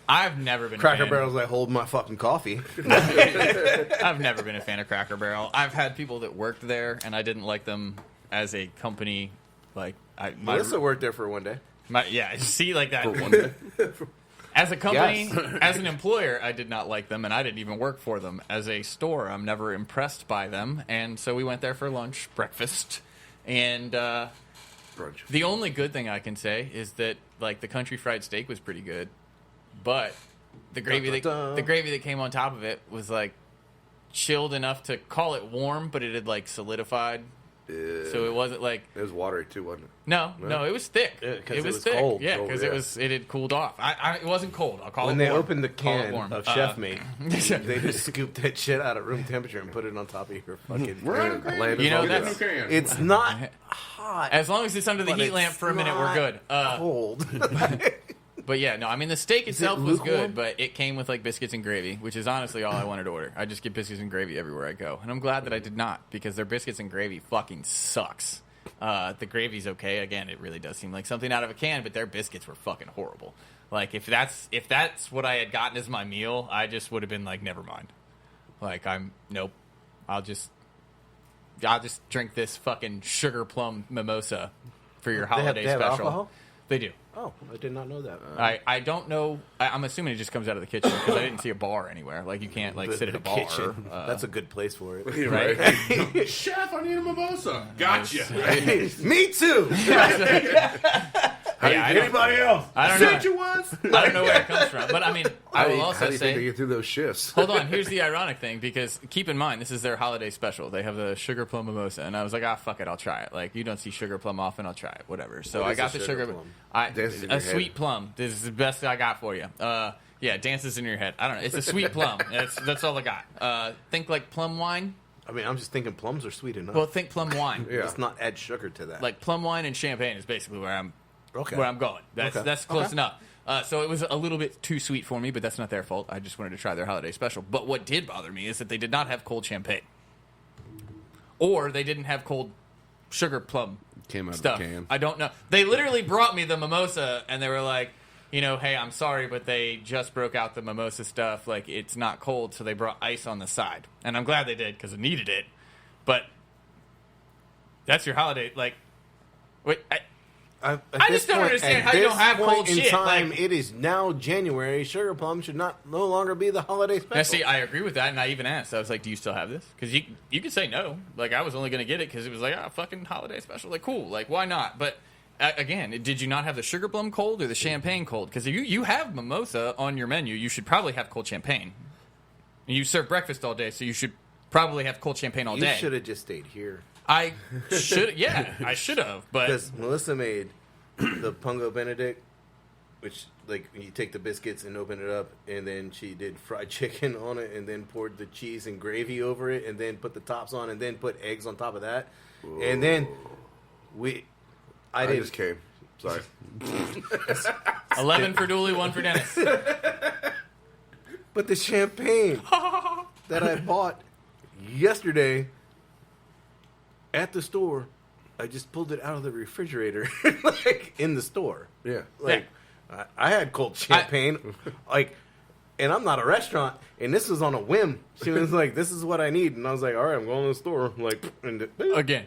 I've never been a Cracker fan. Barrel's like hold my fucking coffee. I've never been a fan of Cracker Barrel. I've had people that worked there, and I didn't like them as a company. Like Melissa worked there for one day. see, like that. For one day. As a company, Yes. as an employer, I did not like them, and I didn't even work for them. As a store, I'm never impressed by them, and so we went there for lunch, breakfast, and Brunch. the only good thing I can say is that like the country fried steak was pretty good, but the gravy the gravy that came on top of it was like chilled enough to call it warm, but it had like solidified. So it wasn't like It was watery too, wasn't it? no, it was thick. Yeah, 'cause it was was thick. cold. Yeah, Cold, because yeah. it had cooled off. It wasn't cold. I'll call When it they warm. opened the Call it can warm. of Chef Mate, they just scooped that shit out at room temperature and put it on top of your fucking. Land You know, is all that's- good. It's not hot. As long as it's under the but heat it's lamp for a minute, we're not good. Cold. But yeah, no, I mean the steak Is itself it was lukewarm? good, but it came with like biscuits and gravy, which is honestly all I wanted to order. I just get biscuits and gravy everywhere I go, and I'm glad that I did not because their biscuits and gravy fucking sucks. The gravy's okay. Again, it really does seem like something out of a can, but their biscuits were fucking horrible. Like if that's what I had gotten as my meal, I just would have been like, never mind. Like nope. I'll just drink this fucking sugar plum mimosa for your holiday they have special. alcohol? They do. Oh, I did not know that. I don't know. I'm assuming it just comes out of the kitchen because I didn't see a bar anywhere. Like you can't like sit at a bar. Kitchen. That's a good place for it. Right? Right. Chef, I need a mimosa. Gotcha. Me too. Yeah, I don't- Anybody else? I don't know. Said you once. I don't know where it comes from, but I mean, I will How also do you think they say. get through those shifts? Hold on. Here's the ironic thing, because keep in mind this is their holiday special. They have the sugar plum mimosa, and I was like, fuck it, I'll try it. Like you don't see sugar plum often, I'll try it. Whatever. So What I is got a the sugar sugar plum? Dances in a your head. sweet plum. This is the best I got for you. Yeah, dances in your head. I don't know. It's a sweet plum. That's all I got. Think like plum wine. I mean, I'm just thinking plums are sweet enough. Well, think plum wine. Yeah. Let's not add sugar to that. Like plum wine and champagne is basically where I'm Okay. going. That's close enough. So it was a little bit too sweet for me, but that's not their fault. I just wanted to try their holiday special. But what did bother me is that they did not have cold champagne, or they didn't have cold sugar plum Came out stuff. of the can. I don't know. They literally brought me the mimosa, and they were like, hey, I'm sorry, but they just broke out the mimosa stuff. Like, it's not cold, so they brought ice on the side. And I'm glad they did, because I needed it. But that's your holiday. Like, wait, At I this just don't point- understand at how you don't this have point cold in shit, Time, like- it is now January. Sugar plum should no longer be the holiday special. now, see, I agree with that, and I even asked. I was like, do you still have this? Because you could say no. Like, I was only going to get it because it was like, fucking holiday special. Like, cool. Like, why not? But, again, did you not have the sugar plum cold or the champagne cold? Because if you have mimosa on your menu, you should probably have cold champagne. And you serve breakfast all day, so you should probably have cold champagne all You day. should have just stayed here. I should, yeah, I should have. But Because Melissa made the Pungo Benedict which like you take the biscuits and open it up, and then she did fried chicken on it, and then poured the cheese and gravy over it, and then put the tops on, and then put eggs on top of that, and then I just came. Sorry. 11 for Dooley, 1 for Dennis. But the champagne that I bought yesterday at the store, I just pulled it out of the refrigerator, like in the store. Yeah. Like I had cold champagne, and I'm not a restaurant, and this was on a whim. She was like, "This is what I need," and I was like, "All right, I'm going to the store." Like, Again,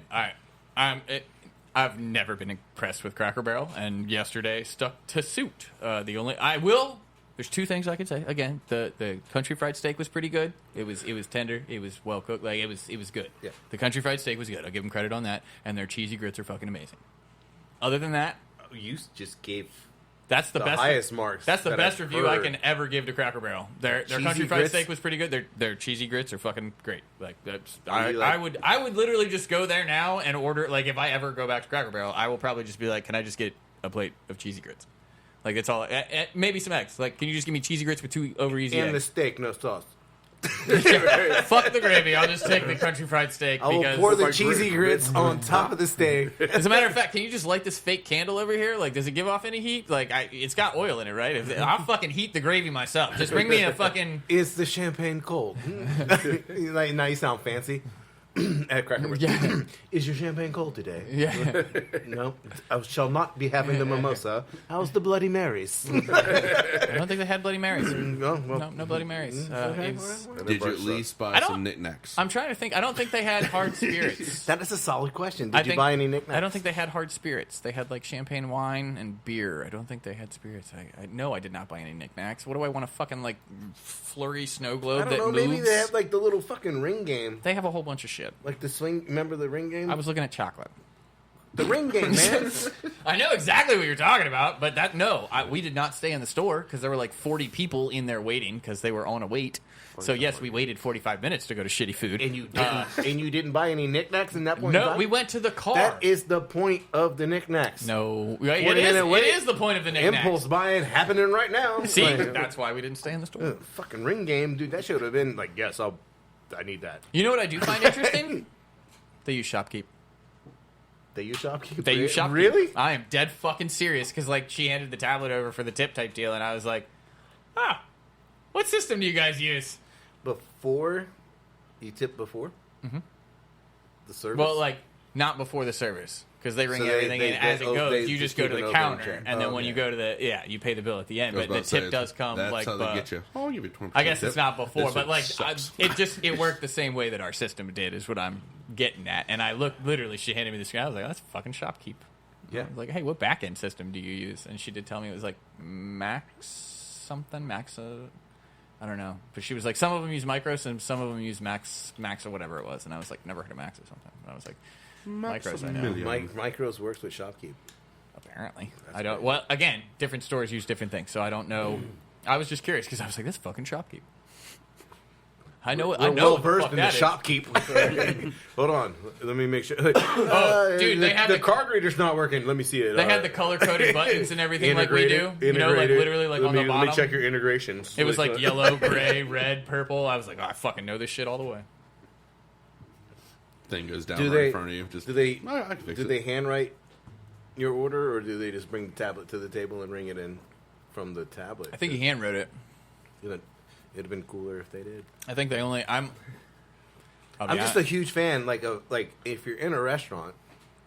I've never been impressed with Cracker Barrel, and yesterday stuck to suit. There's two things I could say. Again, the country fried steak was pretty good. It was tender. It was well cooked. Like it was good. Yeah. The country fried steak was good. I'll give them credit on that. And their cheesy grits are fucking amazing. Other than that, you just gave that's the best highest marks. That's the that best I've review I heard. can ever give to Cracker Barrel. Their country fried steak was pretty good. Their cheesy grits are fucking great. Like that's I would literally just go there now and order. Like if I ever go back to Cracker Barrel, I will probably just be like, can I just get a plate of cheesy grits? Like that's all. Maybe some eggs. Like, can you just give me cheesy grits with 2 over easy and eggs? the steak, no sauce. Fuck the gravy. I'll just take the country fried steak. I will because pour the cheesy grits on top of the steak. As a matter of fact, can you just light this fake candle over here? Like, does it give off any heat? Like, it's got oil in it, right? I'll fucking heat the gravy myself. Just bring me a fucking. Is the champagne cold? Like, now you sound fancy. At Cracker Barrel. Yeah. Is your champagne cold today? Yeah. No, I shall not be having the mimosa. How's the Bloody Marys? I don't think they had Bloody Marys. No, well, No Bloody Marys. Did you at least buy some knickknacks? I'm trying to think. I don't think they had hard spirits. that is a solid question. Did you buy any knickknacks? I don't think they had hard spirits. They had like champagne, wine, and beer. I don't think they had spirits. No, I did not buy any knickknacks. What do I want to fucking like flurry snow globe I that don't know. moves? Maybe they have like the little fucking ring game. They have a whole bunch of shit. Like the swing. Remember the ring game? I was looking at chocolate. The ring game, man. I know exactly what you're talking about, but we did not stay in the store because there were like 40 people in there waiting because they were on a wait. So yes, we waited 45 minutes to go to shitty food. And you didn't buy any knickknacks in that point. No, we went to the car. That is the point of the knickknacks. No, it is the point of the knickknacks. Impulse buying happening right now. See, Like, that's why we didn't stay in the store. fucking ring game, dude. That should have been like, yes, I need that. You know what I do find interesting? They use Shopkeep. They use Shopkeep. They use Shopkeep. Really? I am dead fucking serious because like she handed the tablet over for the tip type deal, and I was like, what system do you guys use? Before you tip before the service. Well, like not before the service because they ring So everything in as it goes. You just go to keep it the open counter, and and then when you go to the you pay the bill at the end. I was But the about to say, tip does come that's like. how they get you. Oh, you be 20% I guess tip. it's not before, This but one like sucks. it worked the same way that our system did. Is what I'm getting at. And I looked literally. She handed me the screen. I was like, that's fucking Shopkeep. Yeah. I was like, hey, what back end system do you use? And she did tell me it was like Max. I don't know, but she was like, some of them use Micros and some of them use Max or whatever it was. And I was like, never heard of Max or something. And I was like, Micros, I know. Micros works with Shopkeep. Apparently, I don't. Well, again, different stores use different things, so I don't know. I was just curious because I was like, this fucking Shopkeep. I know. I We're know well what the versed fuck in the that is. Shopkeep. Hold on, let me make sure. Dude, they had the the- card reader's not working. Let me see it. They had the color coded buttons and everything like we do. You know, like literally like on the bottom. Let me check your integrations. It was like yellow, gray, red, purple. I was like, oh, I fucking know this shit all the way. Thing goes down Do right they- in front of you. Just Do they I can fix do it. they handwrite your order, or do they just bring the tablet to the table and ring it in from the tablet? I think he hand wrote it. It'd have been cooler if they did. I think they only. I'm just a huge fan. Like if you're in a restaurant,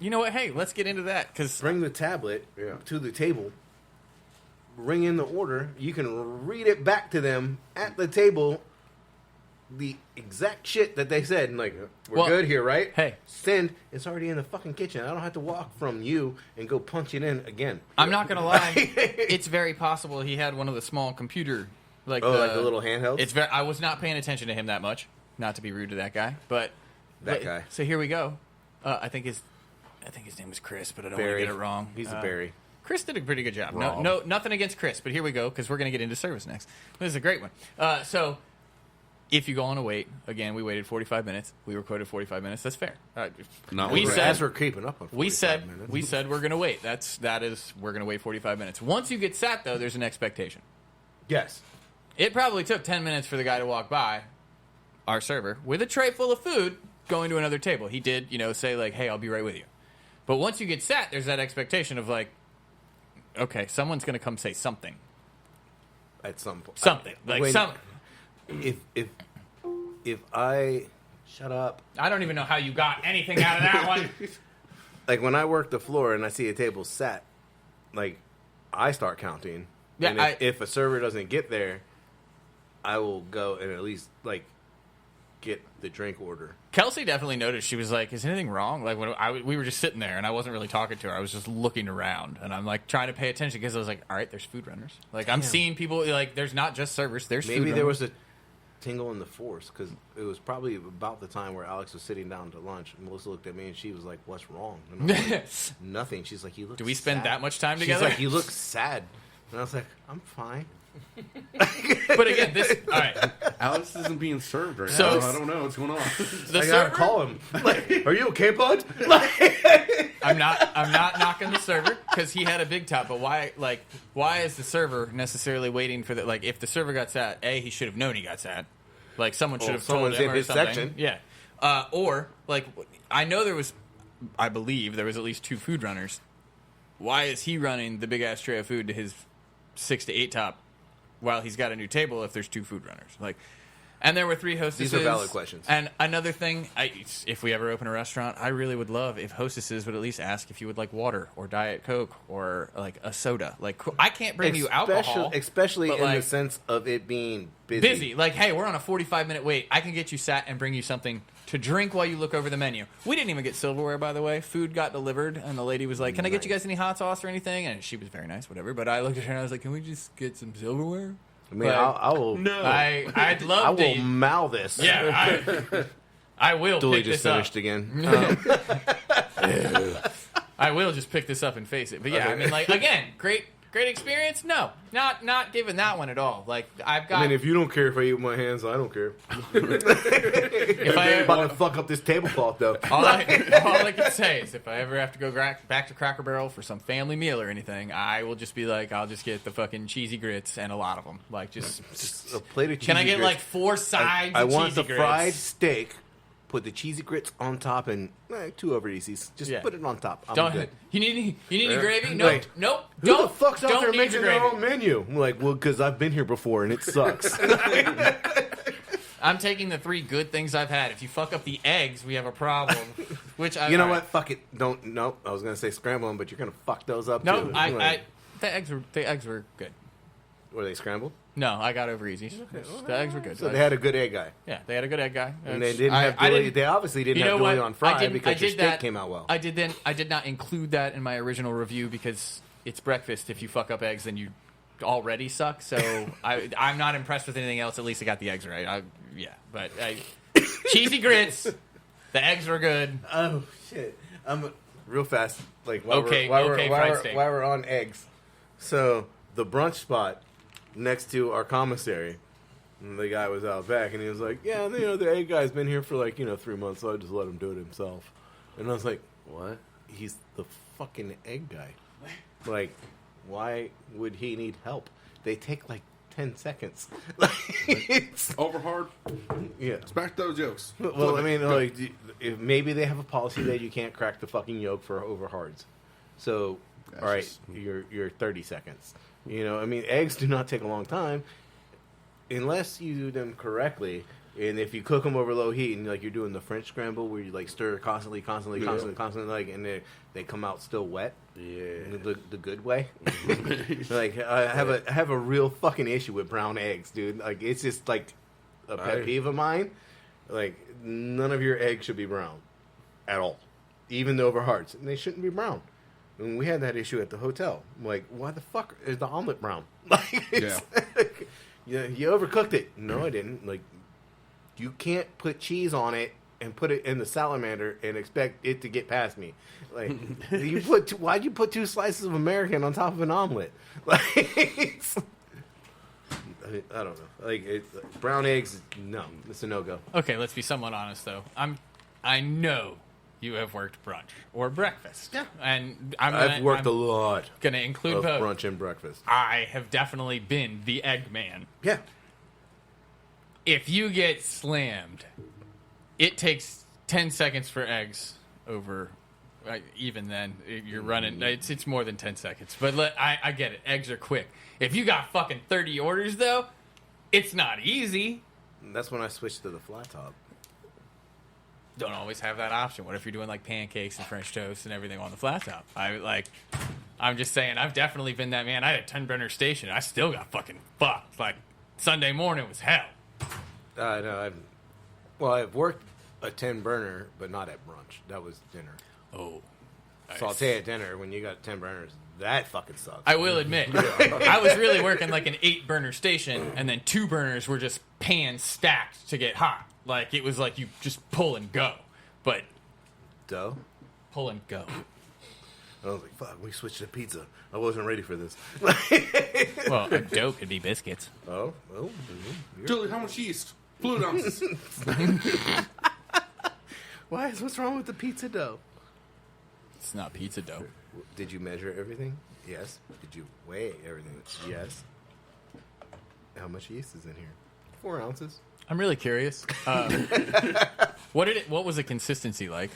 You know what? Hey, let's get into that because bring the tablet to the table, ring in the order. You can read it back to them at the table. The exact shit that they said, and like, we're good here, right? Hey. Send. It's already in the fucking kitchen. I don't have to walk from you and go punch it in again. I'm not gonna lie. It's very possible he had one of the small computer, like like the little handhelds. It's very. I was not paying attention to him that much. Not to be rude to that guy, but That guy. So here we go. I think his name was Chris, but I don't want to Barry. get it wrong. He's a Barry. Chris did a pretty good job. Wrong. No, nothing against Chris, but here we go because we're gonna get into service next. This is a great one. So if you go on a wait, again, we waited 45 minutes. We were quoted 45 minutes. That's fair. We said as we're creeping up on 45 minutes. We said we're going to wait. We're going to wait 45 minutes. Once you get sat, though, there's an expectation. Yes. It probably took 10 minutes for the guy to walk by, our server, with a tray full of food, going to another table. He did, say, like, hey, I'll be right with you. But once you get sat, there's that expectation of, like, okay, someone's going to come say something. At some point. Something. Like, something. If I... Shut up. I don't even know how you got anything out of that one. Like, when I work the floor and I see a table set, like, I start counting. Yeah, and if a server doesn't get there, I will go and at least, like, get the drink order. Kelsey definitely noticed. She was like, is anything wrong? Like, we were just sitting there, and I wasn't really talking to her. I was just looking around, and I'm, like, trying to pay attention because I was like, all right, there's food runners. Like, I'm seeing people, like, there's not just servers, there's food runners. Maybe there was a tingle in the force, because it was probably about the time where Alex was sitting down to lunch. Melissa looked at me, and she was like, what's wrong? And I was like, nothing. She's like, you look Do we spend sad. that much time together? She's like, you look sad. And I was like, I'm fine. But again, all right. Alex isn't being served right So- now. I don't know what's going on. The I gotta server, call him. Like, are you okay, bud? I'm not knocking the server because he had a big top. But why is the server necessarily waiting for the, like, if the server got sat, he should have known he got sat. Like, someone should have told someone's him in or his something. section. Yeah. Or, like, I believe there was at least 2 food runners. Why is he running the big ass tray of food to his 6 to 8 top while he's got a new table if there's 2 food runners? Like, and there were 3 hostesses. These are valid questions. And another thing, if we ever open a restaurant, I really would love if hostesses would at least ask if you would like water or Diet Coke or like a soda. Like, I can't bring you alcohol, especially but, in like, the sense of it being busy. Like, hey, we're on a 45-minute wait. I can get you sat and bring you something to drink while you look over the menu. We didn't even get silverware, by the way. Food got delivered, and the lady was like, can I get you guys any hot sauce or anything? And she was very nice, whatever. But I looked at her and I was like, can we just get some silverware? I mean, Like, I will. No. I'd love I to. will mal this. Yeah, I will Dooley pick just this up. finished again. I will just pick this up and face it. But yeah, I mean, like, again, great experience. No, not giving that one at all. Like, I've got. I mean, if you don't care if I eat with my hands, I don't care. if I I'm about to fuck up this tablecloth, though. all I can say is if I ever have to go back to Cracker Barrel for some family meal or anything, I will just be like, I'll just get the fucking cheesy grits and a lot of them. Like, just A plate of cheesy can I get grits. like 4 sides? I of want cheesy the grits? fried steak. Put the cheesy grits on top and 2 over easy's. Just Yeah. put it on top. I'm Don't good. you need any gravy? Nope. Like, Nope. Who Don't. the fuck's out don't there need making your their gravy. own menu? I'm like, well, because I've been here before and it sucks. I'm taking the 3 good things I've had. If you fuck up the eggs, we have a problem. Which I You know what? Fuck it. Don't. Nope. I was gonna say scramble them, but you're gonna fuck those up No, too. the eggs were good. Were they scrambled? No, I got over easy. The eggs were good. So they had a good egg guy, Yeah, they had a good egg guy. and they didn't have Dooley. They obviously didn't You know have Dooley what? on fry I because your did steak that. came out well. I did not include that in my original review because it's breakfast. If you fuck up eggs, then you already suck. So I'm not impressed with anything else. At least I got the eggs right. Cheesy grits. The eggs were good. Oh shit! I'm real fast. Like while Okay, fried steak. while we're on eggs. So the brunch spot next to our commissary. And the guy was out back, and he was like, "Yeah, the egg guy's been here for 3 months, so I just let him do it himself." And I was like, What? "He's the fucking egg guy. Like, why would he need help? They take 10 seconds. It's, Over hard. yeah. Smash those jokes. Well, I mean, if maybe they have a policy that you can't crack the fucking yolk for overhards. So, That's all right, just- you're 30 seconds. I mean, eggs do not take a long time unless you do them correctly. And if you cook them over low heat and you're doing the French scramble where you stir constantly, and they come out still wet. Yeah. The good way. I have a real fucking issue with brown eggs, dude. Like, it's just a pet peeve of mine. Like, none of your eggs should be brown at all, even the over hards. And they shouldn't be brown. And we had that issue at the hotel. I'm like, why the fuck is the omelet brown? You overcooked it. No, I didn't. Like, you can't put cheese on it and put it in the salamander and expect it to get past me. Like, why'd you put 2 slices of American on top of an omelet? Like, I don't know. Like brown eggs, no, it's a no go. Okay, let's be somewhat honest though. I know you have worked brunch or breakfast. Yeah. And I've worked a lot gonna include of both. brunch and breakfast. I have definitely been the egg man. Yeah. If you get slammed, it takes 10 seconds for eggs over. Even then, you're running. It's more than 10 seconds. But I get it. Eggs are quick. If you got fucking 30 orders though, it's not easy. And that's when I switched to the flat top. Don't always have that option. What if you're doing like pancakes and French toast and everything on the flat top? I'm just saying, I've definitely been that man. I had a 10-burner station. I still got fucking fucked. Like Sunday morning was hell. No, I've worked a 10-burner, but not at brunch. That was dinner. Oh, nice. Saute at dinner when you got 10 burners. That fucking sucks. I will admit, I was really working like an 8-burner station, and then 2 burners were just pan stacked to get hot. Like it was like you just pull and go, but Dough? pull and go. I was like, fuck, we switched to pizza. I wasn't ready for this. Well, a dough could be biscuits. Oh, well. Julie, how much yeast? Fluid ounces. What's wrong with the pizza dough? It's not pizza dough. Did you measure everything? Yes. Did you weigh everything? Yes. How much yeast is in here? 4 ounces. I'm really curious. What was the consistency like?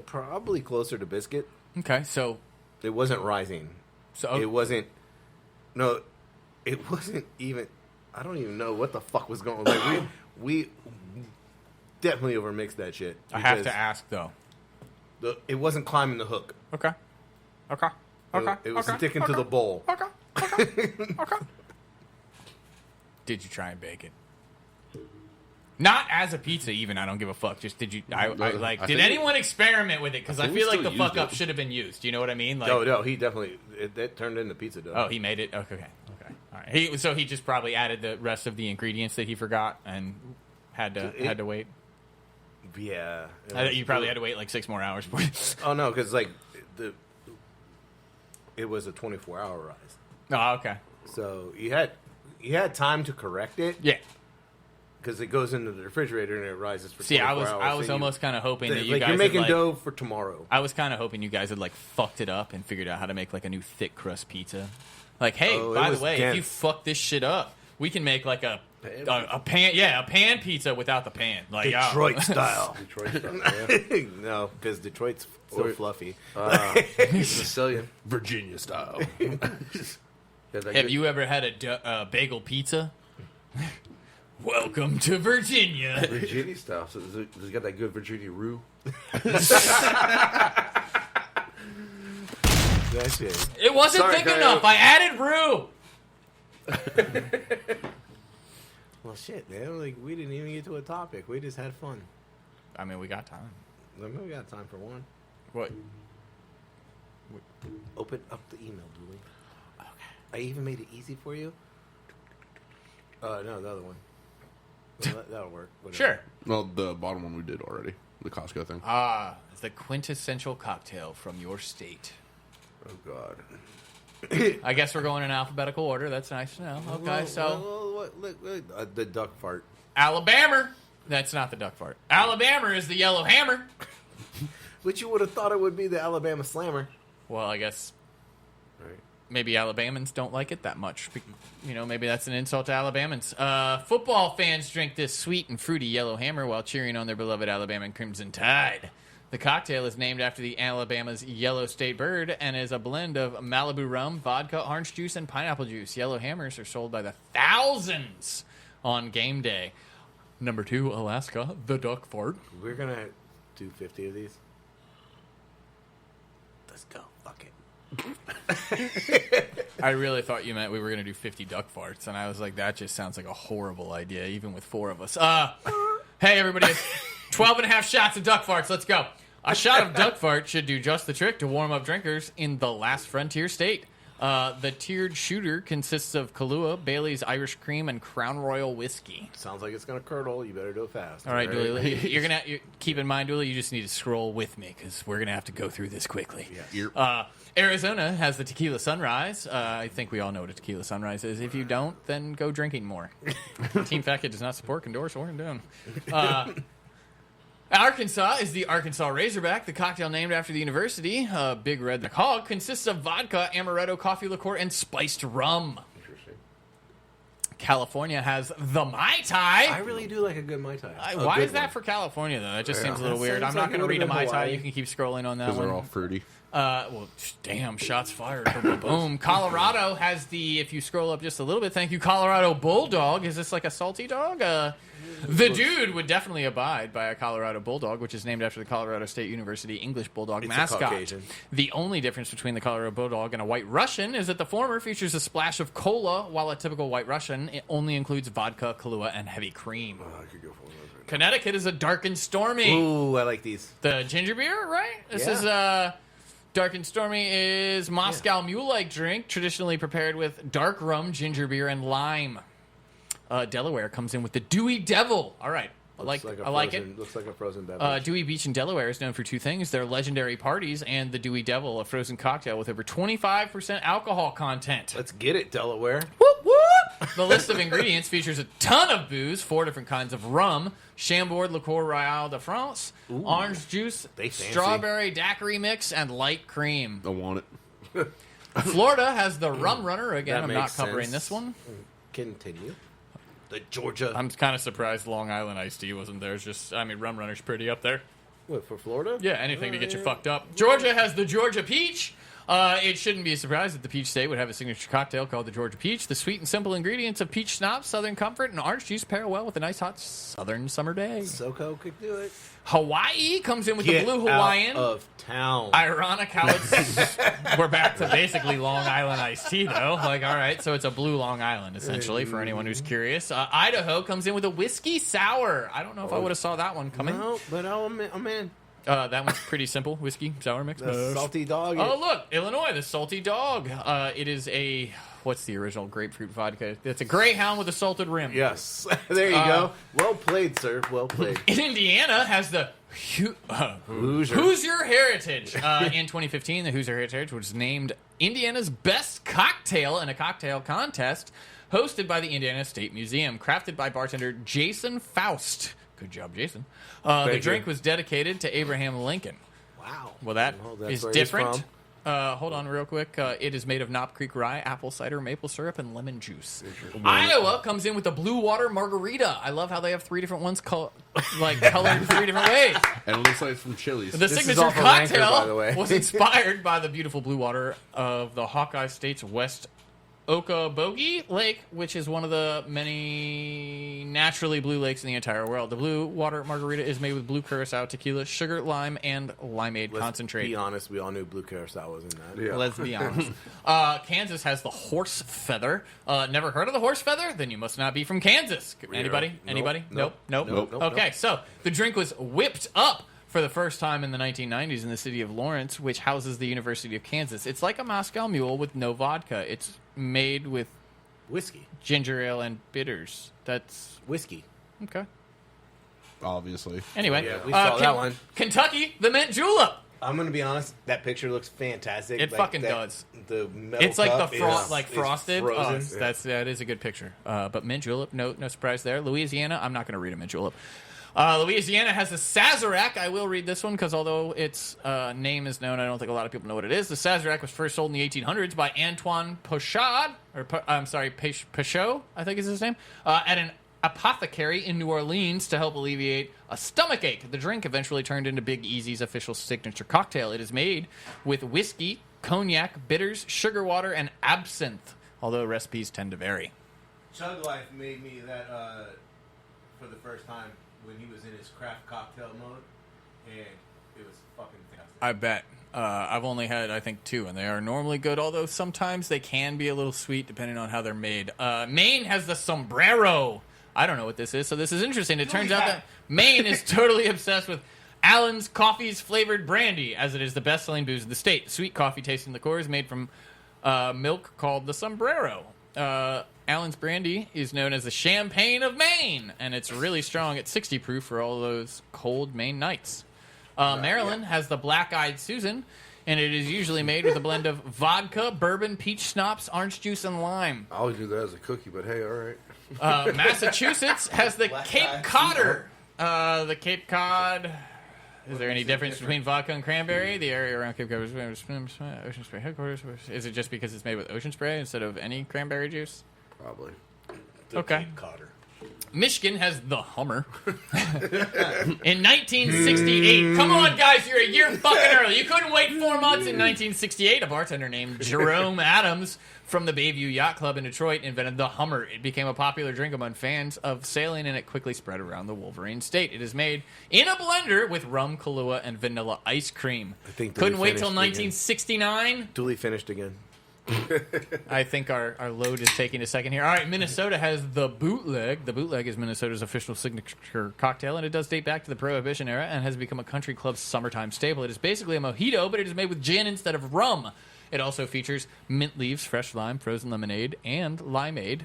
Probably closer to biscuit. Okay, so It wasn't rising. It wasn't. No, it wasn't even. I don't even know what the fuck was going on. Like we definitely overmixed that shit. I have to ask though. It wasn't climbing the hook. Okay. It was sticking to the bowl. Okay. Did you try and bake it? Not as a pizza, even. I don't give a fuck. Just did you? Did anyone experiment with it? Because I think we feel like still the fuck used up it. should have been used. You know what I mean? Like, No, he definitely that turned into pizza dough. oh, he made it. Okay. All right. So he just probably added the rest of the ingredients that he forgot and had to wait. Yeah, You probably had to wait like 6 more hours. Oh no, because it was a 24-hour rise, Oh, okay. so you had time to correct it. Yeah. Because it goes into the refrigerator and it rises for 24 See, hours. I was almost kind of hoping that you like guys you're making had, dough for tomorrow. I was kind of hoping you guys had like fucked it up and figured out how to make like a new thick crust pizza. Like, hey, Oh, it by the was way, if dense. you fuck this shit up, we can make like a pan pizza without the pan, like Detroit style. Detroit stuff, yeah. No, because Detroit's so fluffy. Sicilian. Virginia style. Have you ever had a bagel pizza? Welcome to Virginia. Virginia style? So does it got that good Virginia roux? That shit. It wasn't Sorry, thick Kyle. enough. I added roux. Well, shit, man. Like we didn't even get to a topic. We just had fun. I mean, we got time. I mean, we got time for one. What? Open up the email, Dooley. Okay. I even made it easy for you. No, the other one. Well, that'll work. Whatever. Sure. Well, the bottom one we did already. The Costco thing. The quintessential cocktail from your state. Oh God. I guess we're going in alphabetical order. That's nice to know. Okay, Look, the duck fart. Alabama. That's not the duck fart. Alabama is the yellow hammer. Which you would have thought it would be the Alabama Slammer. Well, I guess Right. maybe Alabamans don't like it that much. You know, maybe that's an insult to Alabamans. Football fans drink this sweet and fruity yellow hammer while cheering on their beloved Alabama Crimson Tide. The cocktail is named after the Alabama's yellow state bird and is a blend of Malibu rum, vodka, orange juice, and pineapple juice. Yellow hammers are sold by the thousands on game day. Number 2, Alaska, the duck fart. We're gonna do 50 of these. Let's go. Fuck it. I really thought you meant we were going to do 50 duck farts, and I was like, that just sounds like a horrible idea, even with 4 of us. Hey, everybody, 12 and a half shots of duck farts. Let's go. A shot of duck fart should do just the trick to warm up drinkers in the last frontier state. The tiered shooter consists of Kahlua, Bailey's Irish Cream, and Crown Royal whiskey. Sounds like it's gonna curdle. You better do it fast. All right, Dooley. You're keep in mind, Dooley. You just need to scroll with me because we're gonna have to go through this quickly. Yep. Arizona has the Tequila Sunrise. I think we all know what a Tequila Sunrise is. If you don't, then go drinking more. Team Fat Kid does not support, endorse, or condone. Arkansas is the Arkansas Razorback, the cocktail named after the university. Big Red Hog consists of vodka, amaretto, coffee liqueur, and spiced rum. Interesting. California has the Mai Tai. I really do like a good Mai Tai. Why is that for California, though? That just seems a little weird. I'm not going to read a Mai Tai. You can keep scrolling on that Because one. they're all fruity. Well, damn, shots fired. Boom. Colorado has the, if you scroll up just a little bit, thank you, Colorado Bulldog. Is this like a salty dog? The dude would definitely abide by a Colorado Bulldog, which is named after the Colorado State University English Bulldog It's mascot. a Caucasian. The only difference between the Colorado Bulldog and a White Russian is that the former features a splash of cola, while a typical White Russian it only includes vodka, Kahlua, and heavy cream. I could go for one of those right Connecticut is a dark and stormy. Ooh, I like these. The ginger beer, right? This Yeah. is Dark and Stormy is Moscow Mule-like drink, traditionally prepared with dark rum, ginger beer, and lime. Delaware comes in with the Dewey Devil. All right. I like it. Looks like a frozen beverage. Dewey Beach in Delaware is known for two things: their legendary parties and the Dewey Devil, a frozen cocktail with over 25% alcohol content. Let's get it, Delaware. Whoop, whoop. The list of ingredients features a ton of booze, 4 different kinds of rum, Chambord Liqueur Royale de France, orange juice, They fancy. strawberry daiquiri mix, and light cream. I want it. Florida has the Rum Runner. Again, That I'm not makes covering sense. this one. Continue. The Georgia. I'm kind of surprised Long Island iced tea wasn't there. It's just, I mean, Rum Runner's pretty up there. What, for Florida? Yeah, anything to get you fucked up. Georgia has the Georgia Peach. It shouldn't be a surprise that the Peach State would have a signature cocktail called the Georgia Peach. The sweet and simple ingredients of peach schnapps, Southern Comfort, and orange juice pair well with a nice hot southern summer day. SoCo could do it. Hawaii comes in with Get the Blue Hawaiian. out of town. Ironic how it's... we're back to basically Long Island iced tea, though. Like, all right, so it's a blue Long Island, essentially, for anyone who's curious. Idaho comes in with a whiskey sour. I don't know if I would have saw that one coming. No, but I'm in. That one's pretty simple. Whiskey, sour mix. The salty dog. Oh, look, Illinois, the Salty Dog. It is a... What's the original grapefruit vodka? It's a Greyhound with a salted rim. Yes. There you go. Well played, sir. Well played. Indiana has the Hoosier Heritage. In 2015, the Hoosier Heritage was named Indiana's best cocktail in a cocktail contest hosted by the Indiana State Museum, crafted by bartender Jason Faust. Good job, Jason. The drink was dedicated to Abraham Lincoln. Wow. Well, that that's is where he's different. from. Hold on real quick. It is made of Knob Creek rye, apple cider, maple syrup, and lemon juice. Iowa comes in with the Blue Water Margarita. I love how they have 3 different ones colored 3 different ways. And it looks like it's from Chili's. The This is signature off of Ranker, cocktail by the way. was inspired by the beautiful blue water of the Hawkeye State's West Okoboji Lake, which is one of the many naturally blue lakes in the entire world. The Blue Water Margarita is made with blue curacao, tequila, sugar, lime, and limeade concentrate. Be honest, we all knew blue curacao was in that. Yeah. Let's be honest. Kansas has the horse feather. Never heard of the horse feather? Then you must not be from Kansas. Anybody? Nope. Anybody? Nope. Nope. Okay, so the drink was whipped up for the first time in the 1990s in the city of Lawrence, which houses the University of Kansas. It's like a Moscow Mule with no vodka. It's made with Whiskey. ginger ale and bitters. That's Whiskey. okay. Obviously. Anyway, Yeah, we saw that one. Kentucky, the mint julep. I'm gonna be honest. That picture looks fantastic. It fucking does. The metal It's like the cup is frosted. frozen. That is a good picture. But mint julep, no surprise there. Louisiana, I'm not going to read a mint julep. Louisiana has the Sazerac. I will read this one because although its name is known, I don't think a lot of people know what it is. The Sazerac was first sold in the 1800s by Antoine Pachot, Pachot, I think is his name, at an apothecary in New Orleans to help alleviate a stomachache. The drink eventually turned into Big Easy's official signature cocktail. It is made with whiskey, cognac, bitters, sugar water, and absinthe, although recipes tend to vary. Chug Life made me that for the first time when he was in his craft cocktail mode, and it was fucking fantastic. I bet. I've only had, I think, 2, and they are normally good, although sometimes they can be a little sweet depending on how they're made. Maine has the sombrero. I don't know what this is, so this is interesting. It turns out that Maine is totally obsessed with Allen's Coffee's flavored brandy, as it is the best-selling booze of the state. Sweet coffee tasting liqueur is made from Milk called the sombrero. Allen's brandy is known as the champagne of Maine, and it's really strong at 60 proof for all those cold Maine nights. Maryland has the Black-Eyed Susan, and it is usually made with a blend of vodka, bourbon, peach schnapps, orange juice, and lime. I always do that as a cookie, but hey, all right. Massachusetts has the Cape Codder. The Cape Cod. Is there any difference between vodka and cranberry? The area around Cape Cod is Ocean Spray headquarters. Is it just because it's made with ocean spray instead of any cranberry juice? Probably. Okay. Cape Codder. Michigan has the Hummer. In 1968, come on, guys, you're a year fucking early. You couldn't wait 4 months. In 1968, a bartender named Jerome Adams from the Bayview Yacht Club in Detroit invented the Hummer. It became a popular drink among fans of sailing, and it quickly spread around the Wolverine state. It is made in a blender with rum, Kahlua, and vanilla ice cream. I think couldn't wait till finished 1969. Dooley finished again. I think our load is taking a second here. All right, Minnesota has the Bootleg. The Bootleg is Minnesota's official signature cocktail, and it does date back to the Prohibition era and has become a country club's summertime staple. It is basically a mojito, but it is made with gin instead of rum. It also features mint leaves, fresh lime, frozen lemonade, and limeade.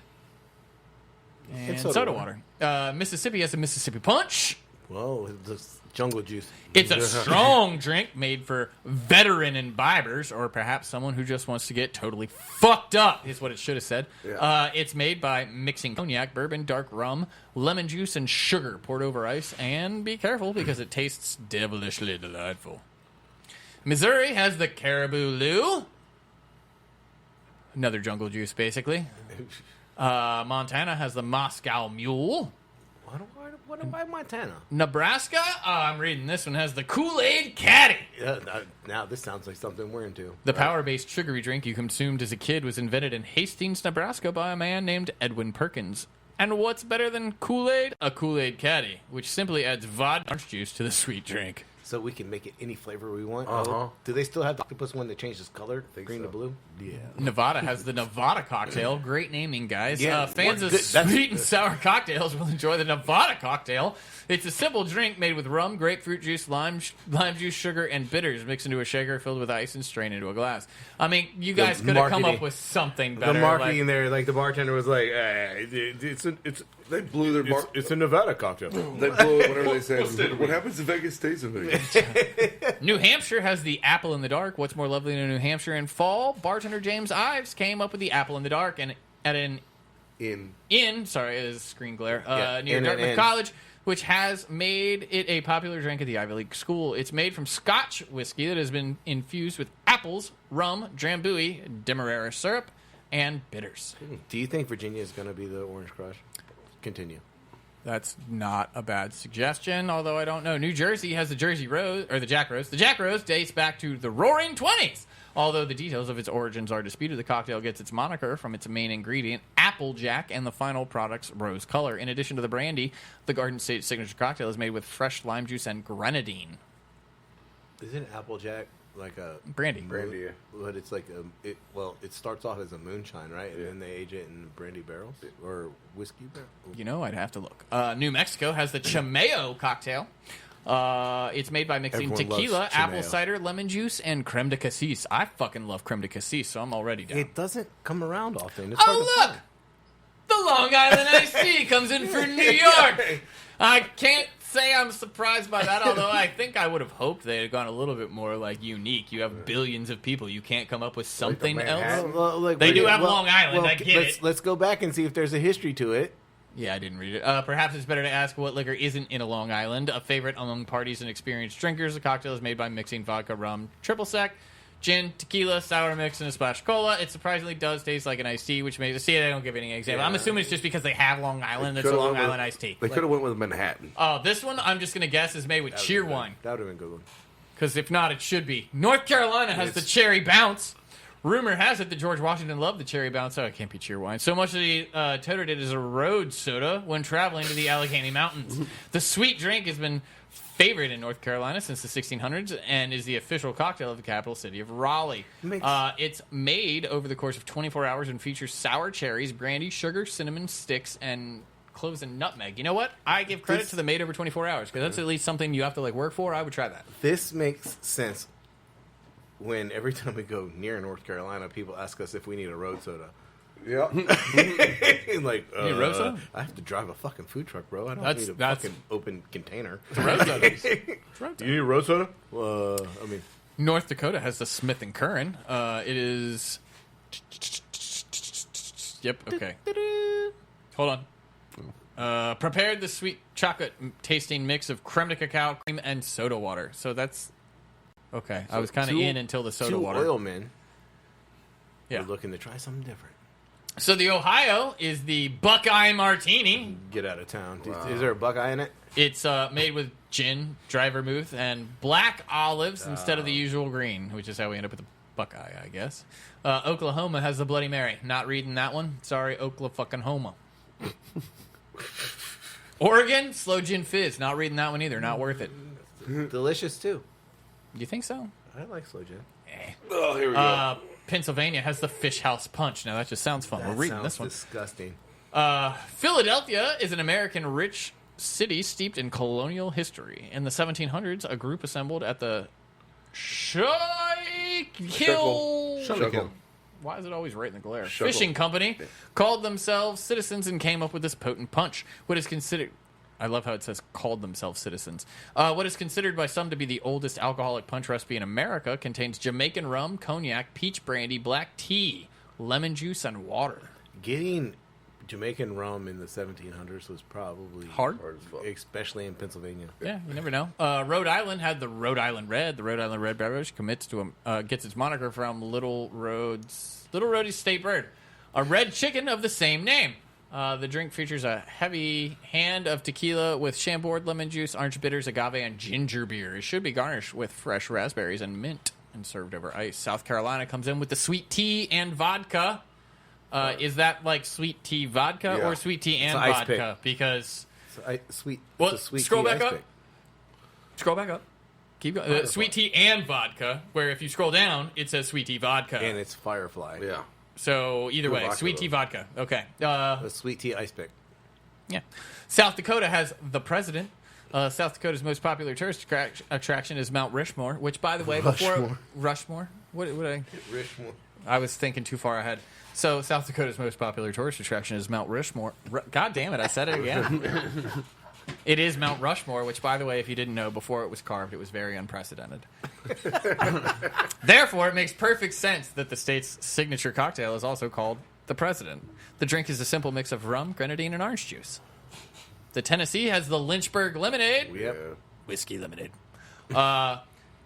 And soda water. Mississippi has a Mississippi Punch. Whoa, the jungle juice. It's a strong drink made for veteran imbibers, or perhaps someone who just wants to get totally fucked up, is what it should have said. Yeah. It's made by mixing cognac, bourbon, dark rum, lemon juice, and sugar poured over ice. And be careful, because it tastes devilishly delightful. Missouri has the Caribou Lou. Another jungle juice, basically. Montana has the Moscow Mule. Why Montana? Nebraska, I'm reading this one, has the Kool-Aid Caddy. Now this sounds like something we're into. The power-based sugary drink you consumed as a kid was invented in Hastings, Nebraska by a man named Edwin Perkins. And what's better than Kool-Aid? A Kool-Aid Caddy, which simply adds vodka orange juice to the sweet drink. So we can make it any flavor we want. Uh-huh. Do they still have the octopus one that changes color, green to blue? Yeah. Nevada has the Nevada cocktail. Great naming, guys. Yeah, Fans of good. sweet and sour cocktails will enjoy the Nevada cocktail. It's a simple drink made with rum, grapefruit juice, lime juice, sugar, and bitters mixed into a shaker filled with ice and strained into a glass. I mean, you guys could have come up with something better. The marketing there, like the bartender was like, They blew their it's a Nevada cocktail. They blew it whenever they said, what happens if Vegas stays in Vegas? New Hampshire has the apple in the dark. What's more lovely than New Hampshire in fall? Bartender James Ives came up with the apple in the dark, and at an inn, sorry, it is screen glare, near Dartmouth College, which has made it a popular drink at the Ivy League school. It's made from Scotch whiskey that has been infused with apples, rum, drambuie, demerara syrup, and bitters. Do you think Virginia is going to be the Orange Crush? Continue. That's not a bad suggestion, although I don't know. New Jersey has the Jersey Rose, or the Jack Rose. The Jack Rose dates back to the Roaring 20s. Although the details of its origins are disputed, the cocktail gets its moniker from its main ingredient, Applejack, and the final product's rose color. In addition to the brandy, the Garden State signature cocktail is made with fresh lime juice and grenadine. Isn't Applejack like a brandy? Brandy, yeah. But it's like it starts off as a moonshine, right? And then they age it in brandy barrels or whiskey barrels. You know, I'd have to look. New Mexico has the Chameo cocktail. It's made by mixing Everyone tequila, loves apple Chameo. cider, lemon juice, and creme de cassis. I fucking love creme de cassis, so I'm already down. It doesn't come around often. It's hard to Oh, look! find. The Long Island Iced Tea comes in for New York. I can't say I'm surprised by that, although I think I would have hoped they had gone a little bit more like unique. You have billions of people. You can't come up with something else. They do have Long Island. I get it. Let's go back and see if there's a history to it. Yeah, I didn't read it. Perhaps it's better to ask what liquor isn't in a Long Island. A favorite among parties and experienced drinkers, the cocktail is made by mixing vodka, rum, triple sec, gin, tequila, sour mix, and a splash of cola. It surprisingly does taste like an iced tea, which makes... See, they don't give any example. Yeah. I'm assuming it's just because they have Long Island. It's a Long Island iced tea. They could have went with Manhattan. Oh, this one, I'm just going to guess, is made with cheerwine. That would have been a good one. Because if not, it should be. North Carolina has the Cherry Bounce. Rumor has it that George Washington loved the Cherry Bounce. Oh, it can't be cheerwine. So much that he touted it as a road soda when traveling to the Allegheny Mountains. The sweet drink has been favorite in North Carolina since the 1600s and is the official cocktail of the capital city of Raleigh. It's made over the course of 24 hours and features sour cherries, brandy, sugar, cinnamon sticks, and cloves and nutmeg. You know what? I give credit to the made over 24 hours because that's at least something you have to work for. I would try that. This makes sense when every time we go near North Carolina, people ask us if we need a road soda. Yeah. Like, You need road soda? I have to drive a fucking food truck, bro. I don't That's- need a that's- fucking open container. Road sodas. It's road You need a road soda? I mean, North Dakota has the Smith and Curran. It is. Yep. Okay. Hold on. Prepared the sweet chocolate tasting mix of creme de cacao, cream, and soda water. So that's okay. I was kind of two- in until the soda two water. oil men Yeah. are looking to try something different. So the Ohio is the Buckeye Martini. Get out of town. Is there a Buckeye in it? It's made with gin, dry vermouth, and black olives instead of the usual green, which is how we end up with the Buckeye, I guess. Oklahoma has the Bloody Mary. Not reading that one. Sorry, Oklahoma. Oregon, slow gin fizz. Not reading that one either. Not worth it. Delicious, too. You think so? I like slow gin. Oh, here we go. Pennsylvania has the Fish House Punch. Now that just sounds fun. We're reading this one. Disgusting. Philadelphia is an American rich city steeped in colonial history. In the 1700s, a group assembled at the Schuylkill. Shuckle. Why is it always right in the glare? Shuckle. Fishing company called themselves citizens and came up with this potent punch. What is considered... I love how it says called themselves citizens. What is considered by some to be the oldest alcoholic punch recipe in America contains Jamaican rum, cognac, peach brandy, black tea, lemon juice, and water. Getting Jamaican rum in the 1700s was probably Hard? especially in Pennsylvania. Yeah, you never know. Rhode Island had the Rhode Island Red. The Rhode Island Red beverage gets its moniker from Little Rhodey's state bird, a red chicken of the same name. The drink features a heavy hand of tequila with Chambord, lemon juice, orange bitters, agave, and ginger beer. It should be garnished with fresh raspberries and mint and served over ice. South Carolina comes in with the sweet tea and vodka. Is that like sweet tea vodka Yeah. or sweet tea and It's an ice vodka? pick. Because Sweet. well, it's a sweet scroll tea back ice up. pick. Scroll back up. Keep going. Sweet tea and vodka. Where if you scroll down, it says sweet tea vodka. And it's Firefly. Yeah. So either way, vodka, sweet tea though. vodka. Okay. A sweet tea ice pick. Yeah. South Dakota has the president. South Dakota's most popular tourist attraction is Mount Rushmore, which, by the way, before Rushmore, what I was thinking too far ahead. So South Dakota's most popular tourist attraction is Mount Rushmore. God damn it! I said it again. It is Mount Rushmore, which, by the way, if you didn't know, before it was carved, it was very unprecedented. Therefore, it makes perfect sense that the state's signature cocktail is also called the President. The drink is a simple mix of rum, grenadine, and orange juice. The Tennessee has the Lynchburg Lemonade. Yep. Whiskey Lemonade.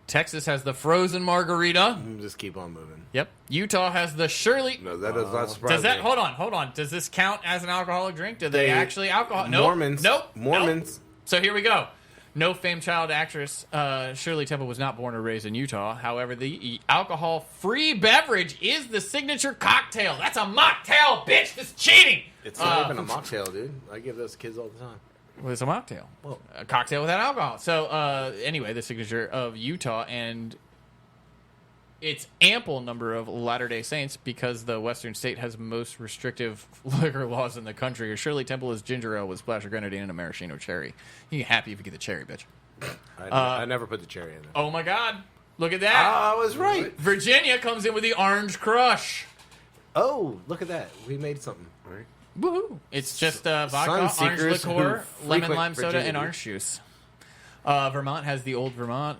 Texas has the Frozen Margarita. Just keep on moving. Yep. Utah has the Shirley... No, that does not surprise Does that... me. Hold on. Does this count as an alcoholic drink? Do they actually alcohol... Nope. Mormons. Nope. Mormons. Nope. So here we go. No famed child actress Shirley Temple was not born or raised in Utah. However, the alcohol-free beverage is the signature cocktail. That's a mocktail, bitch. That's cheating. It's not even a mocktail, dude. I give those kids all the time. Well, it's a mocktail. Well, A cocktail without alcohol. So, anyway, the signature of Utah and its ample number of Latter-day Saints because the Western state has most restrictive liquor laws in the country. Shirley Temple is ginger ale with splash of grenadine and a maraschino cherry. You get happy if you get the cherry, bitch. I never put the cherry in there. Oh, my God. Look at that. I was right. Virginia comes in with the Orange Crush. Oh, look at that. We made something. Right. Woohoo! It's just vodka, Sun orange seekers liqueur, who lemon frequent lime soda, Virginia and Beach. orange juice. Vermont has the Old Vermont,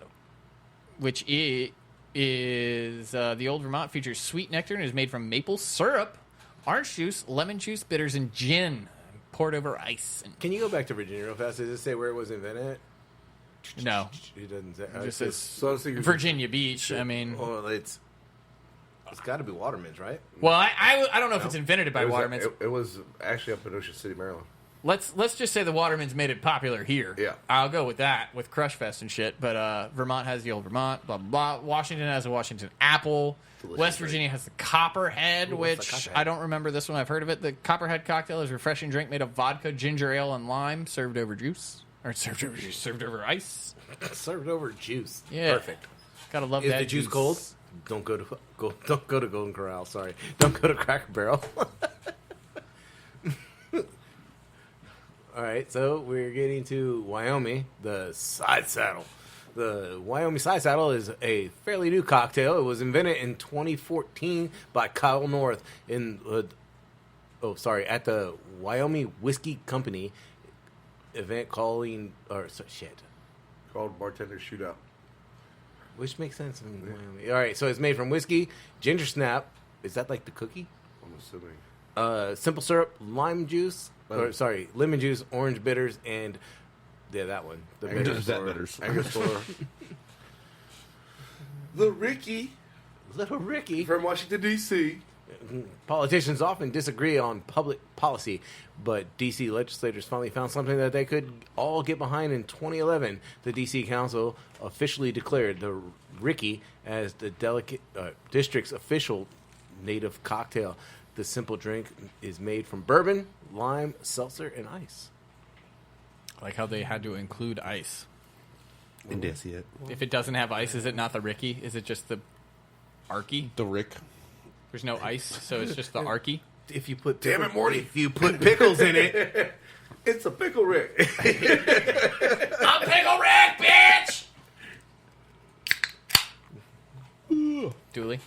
which is the Old Vermont features sweet nectar and is made from maple syrup, orange juice, lemon juice, bitters, and gin poured over ice. Can you go back to Virginia real fast? Does it say where it was invented? No, It doesn't say. it just So says I was thinking Virginia Beach. I mean, Well, it's got to be Waterman's, right? well, I don't know if it's invented by it was, Waterman's. It was actually up in Ocean City, Maryland. Let's just say the Waterman's made it popular here. Yeah. I'll go with that, with Crush Fest and shit. But Vermont has the Old Vermont, blah, blah, blah. Washington has the Washington Apple. West Virginia has the Copperhead, Ooh, what's the which Copperhead? I don't remember this one. I've heard of it. The Copperhead cocktail is a refreshing drink made of vodka, ginger ale, and lime, served over juice. Or served over ice. Served over juice. Yeah. Perfect. Gotta love Is that the juice cold? Don't go to Golden Corral. Sorry, don't go to Cracker Barrel. All right, so we're getting to Wyoming, the side saddle. The Wyoming Side Saddle is a fairly new cocktail. It was invented in 2014 by Kyle North at the Wyoming Whiskey Company event called Bartender Shootout. which makes sense in Wyoming. All right, so it's made from whiskey, ginger snap. Is that like the cookie? I'm assuming. Simple syrup, lemon juice, orange bitters, and that one. The bitters. Angostura. The Ricky. Little Ricky. From Washington, D.C. Politicians often disagree on public policy, but D.C. legislators finally found something that they could all get behind in 2011. The D.C. Council officially declared the Ricky as the district's official native cocktail. The simple drink is made from bourbon, lime, seltzer, and ice. I like how they had to include ice. And that's it. If it doesn't have ice, is it not the Ricky? Is it just the Arky? The Rick. There's no ice, so it's just the Arky? If you put Damn it, Morty. If you put pickles in it, It's a pickle Rick. I'm Pickle Rick, bitch! Dooley.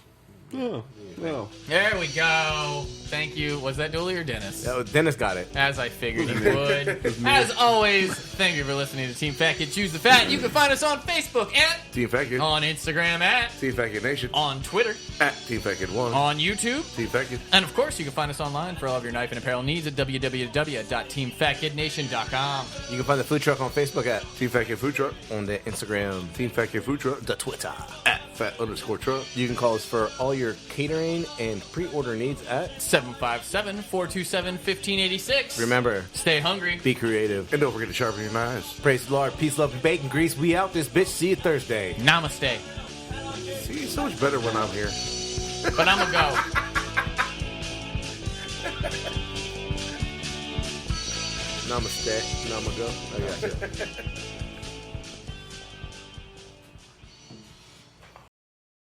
Oh, no. There we go. Thank you. Was that Dooley or Dennis? Dennis got it. As I figured he would. As always, thank you for listening to Team Fat Kid Choose the Fat. You can find us on Facebook at Team Fat Kid. on Instagram at Team Fat Kid Nation. on Twitter, At Team Fat Kid 1. on YouTube, Team Fat Kid. and of course you can find us online for all of your knife and apparel needs at www.teamfatkidnation.com. You can find the food truck on Facebook at Team Fat Kid Food Truck. on the Instagram, Team Fat Kid Food Truck. the Twitter. At Fat_truck. You can call us for all your catering and pre-order needs at. 757-427-1586. Remember, Stay hungry. be creative. And don't forget to sharpen your knives. Praise the Lord, peace, love, and bacon grease. We out this bitch. See you Thursday. Namaste. See, it's so much better when I'm here. But I'm going to go. Namaste. Namago. I got you.